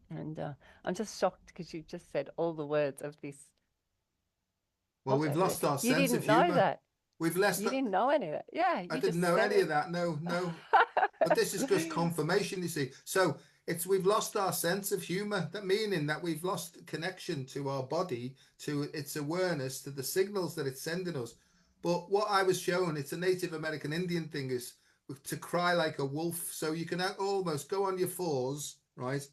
And I'm just shocked because you just said all the words of this Well, we've topic. lost our You sense of didn't know humor. that. We've lost. You didn't know any of that. Yeah, I you didn't just know said any of it. that. No, no. But this is just confirmation, you see. So it's we've lost our sense of humor. That meaning that we've lost connection to our body, to its awareness, to the signals that it's sending us. But what I was shown, it's a Native American Indian thing, is to cry like a wolf. So you can almost go on your fours, right?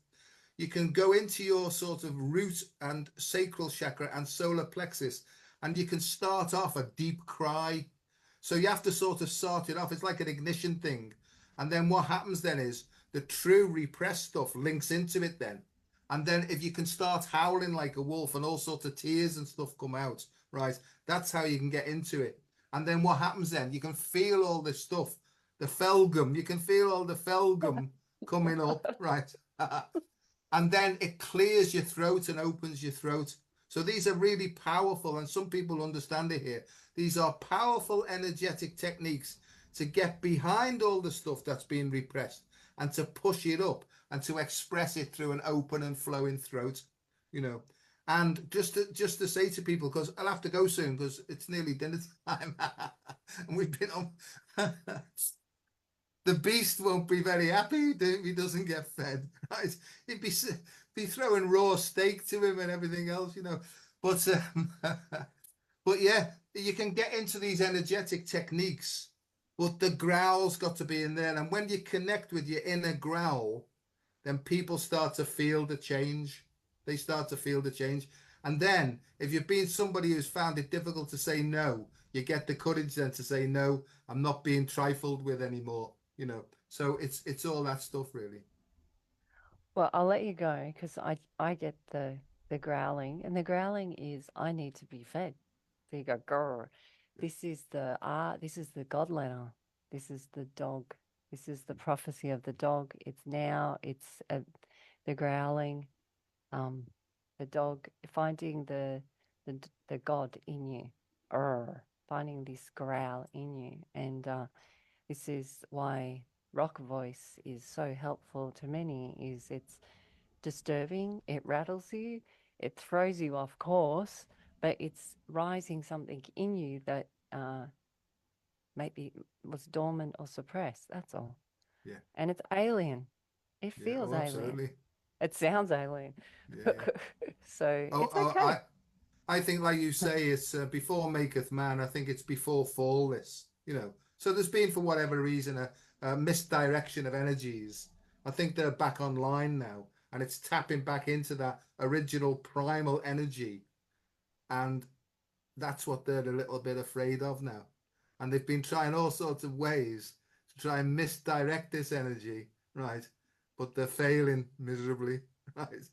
You can go into your sort of root and sacral chakra and solar plexus, and you can start off a deep cry. So you have to sort of start it off. It's like an ignition thing. And then what happens then is the true repressed stuff links into it then. And then if you can start howling like a wolf and all sorts of tears and stuff come out, right? That's how you can get into it. And then what happens then? You can feel all this stuff. the felgum. You can feel all the felgum coming up, right? And then it clears your throat and opens your throat. So these are really powerful, and some people understand it here. These are powerful energetic techniques to get behind all the stuff that's being repressed and to push it up and to express it through an open and flowing throat, you know. And just to say to people, because I'll have to go soon because it's nearly dinner time, and we've been on. The beast won't be very happy if he doesn't get fed, right? He'd be throwing raw steak to him and everything else, you know. But but yeah, you can get into these energetic techniques, but the growl's got to be in there. And when you connect with your inner growl, then people start to feel the change. They start to feel the change. And then if you've been somebody who's found it difficult to say no, you get the courage then to say no, I'm not being trifled with anymore, you know. So it's all that stuff really. Well, I'll let you go because I get the growling, and the growling is I need to be fed. So you go, grr. This is the God letter. This is the dog. This is the prophecy of the dog. It's now. It's the growling. Um, the dog finding the God in you, finding this growl in you, and this is why rock voice is so helpful to many. Is it's disturbing, it rattles you, it throws you off course, but it's rising something in you that maybe was dormant or suppressed. That's all. Yeah. And it's alien. It Yeah. feels Oh, alien. absolutely. It sounds alien. Yeah. Yeah. So Oh, it's oh, okay. I think, like you say, it's before maketh man. I think it's before fallness, you know. So there's been, for whatever reason, a misdirection of energies. I think they're back online now, and it's tapping back into that original primal energy, and that's what they're a little bit afraid of now. And they've been trying all sorts of ways to try and misdirect this energy, right? But they're failing miserably, right?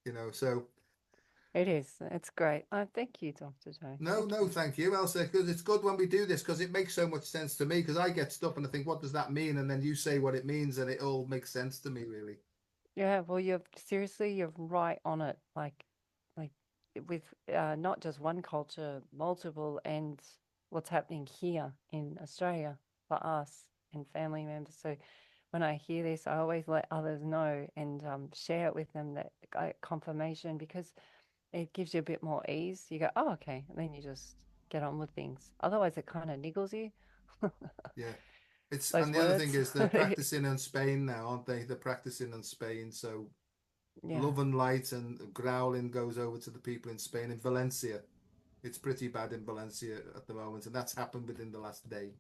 You know, so. It is. It's great. Thank you, Dr. Joe. No, Thank no, you. thank you, Elsa, because it's good when we do this because it makes so much sense to me because I get stuff and I think, what does that mean? And then you say what it means and it all makes sense to me, really. Yeah, well, you're right on it. Like with not just one culture, multiple, and what's happening here in Australia for us and family members. So when I hear this, I always let others know and share it with them that confirmation because it gives you a bit more ease. You go, oh, okay, and then you just get on with things. Otherwise, it kind of niggles you. Yeah. It's Those and the other thing words. is they're practicing in Spain now, aren't they? They're practicing in Spain. So Yeah. love and light and growling goes over to the people in Spain in Valencia. It's pretty bad in Valencia at the moment, and that's happened within the last day.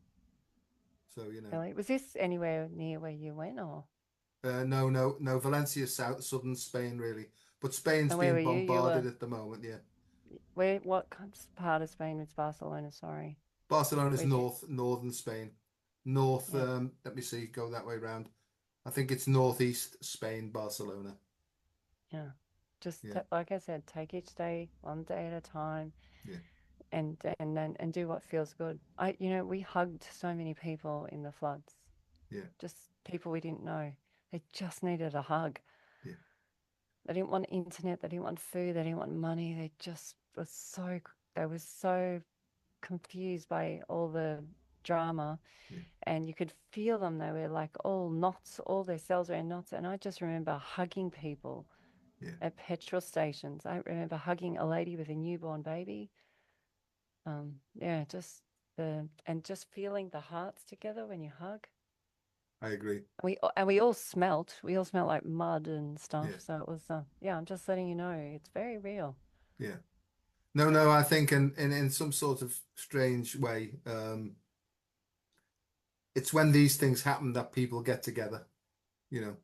So, you know. Really? Was this anywhere near where you went, or No, no, no. Valencia's southern Spain, really. But Spain's and where were being you? You bombarded were at the moment, yeah. where? What part of Spain was Barcelona? Sorry. Barcelona's Where'd you? northern Spain. North, Yeah, let me see, go that way round. I think it's northeast Spain, Barcelona. yeah. Just Yeah, like I said, take each day one day at a time, yeah, and do what feels good. We hugged so many people in the floods, yeah, just people we didn't know. They just needed a hug. yeah, They didn't want internet. They didn't want food. They didn't want money. They were so confused by all the drama, yeah, and you could feel them. They were like all knots, all their cells were in knots. And I just remember hugging people yeah. at petrol stations. I remember hugging a lady with a newborn baby. Yeah, just feeling the hearts together when you hug. I agree. We all smelt. We all smelt like mud and stuff. Yeah, So it was. Yeah, I'm just letting you know it's very real. yeah. No, no, I think in some sort of strange way, it's when these things happen that people get together, you know.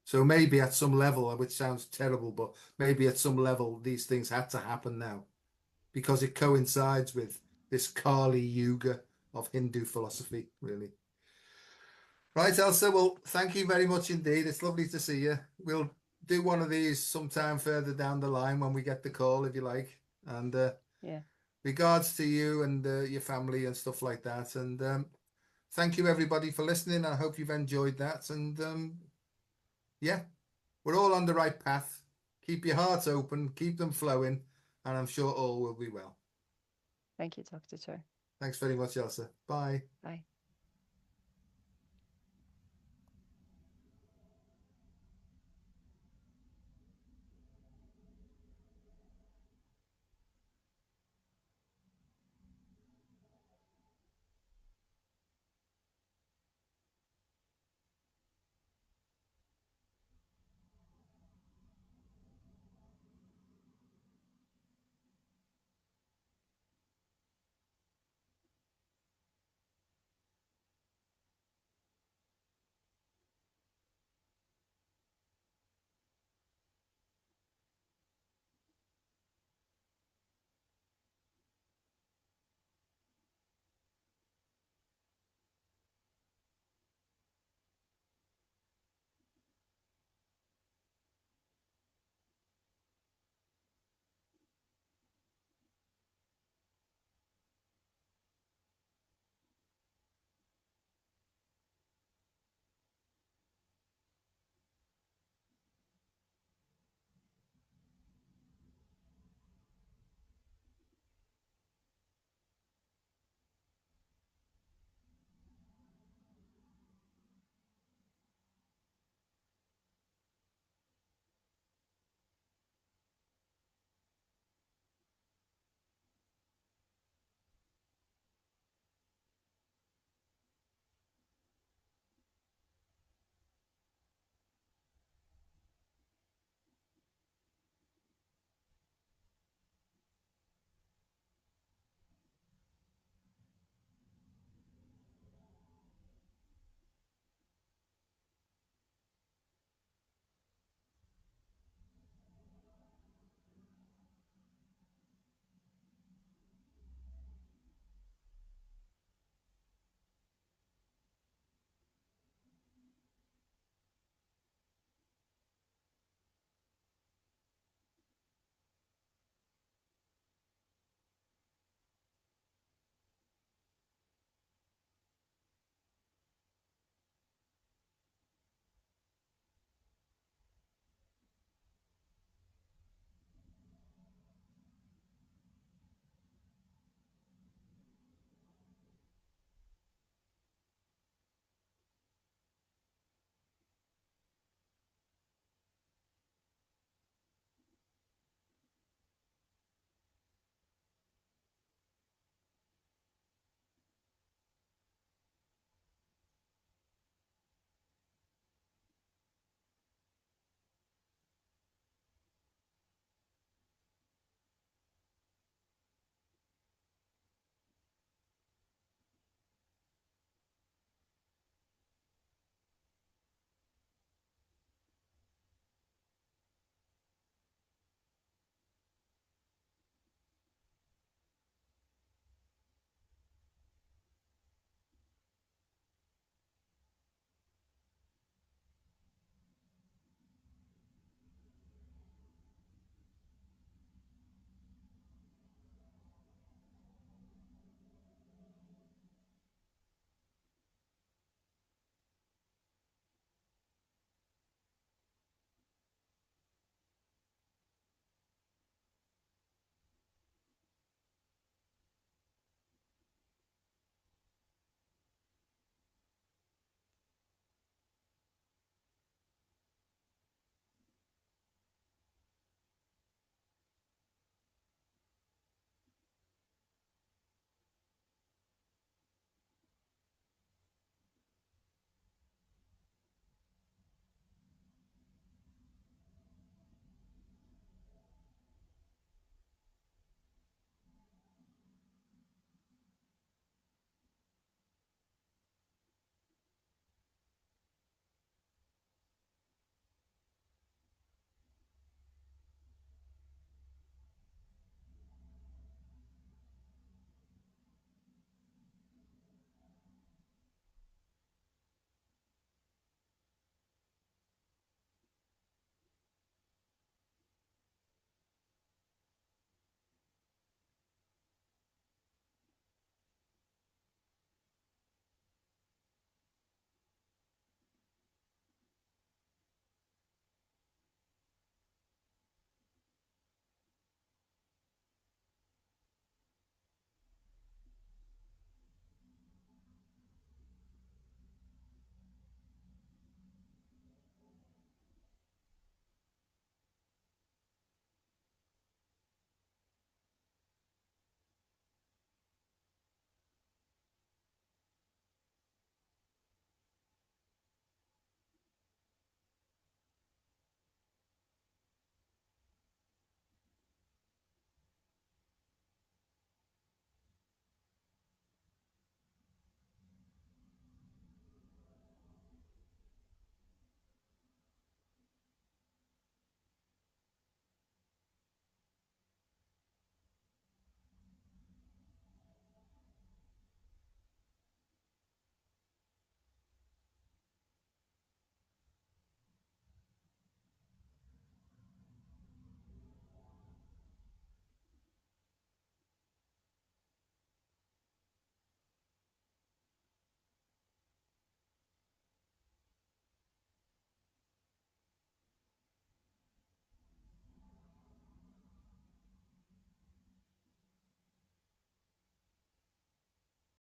So maybe at some level, which sounds terrible, but maybe at some level these things had to happen now because it coincides with this Kali Yuga of Hindu philosophy, really. Right, Elsa. Well, thank you very much indeed. It's lovely to see you. We'll do one of these sometime further down the line when we get the call, if you like. And Yeah. regards to you and your family and stuff like that. And thank you everybody for listening. I hope you've enjoyed that. And yeah, we're all on the right path. Keep your hearts open, keep them flowing, and I'm sure all will be well. Thank you, Dr. Joe. Thanks very much, Elsa. Bye. Bye.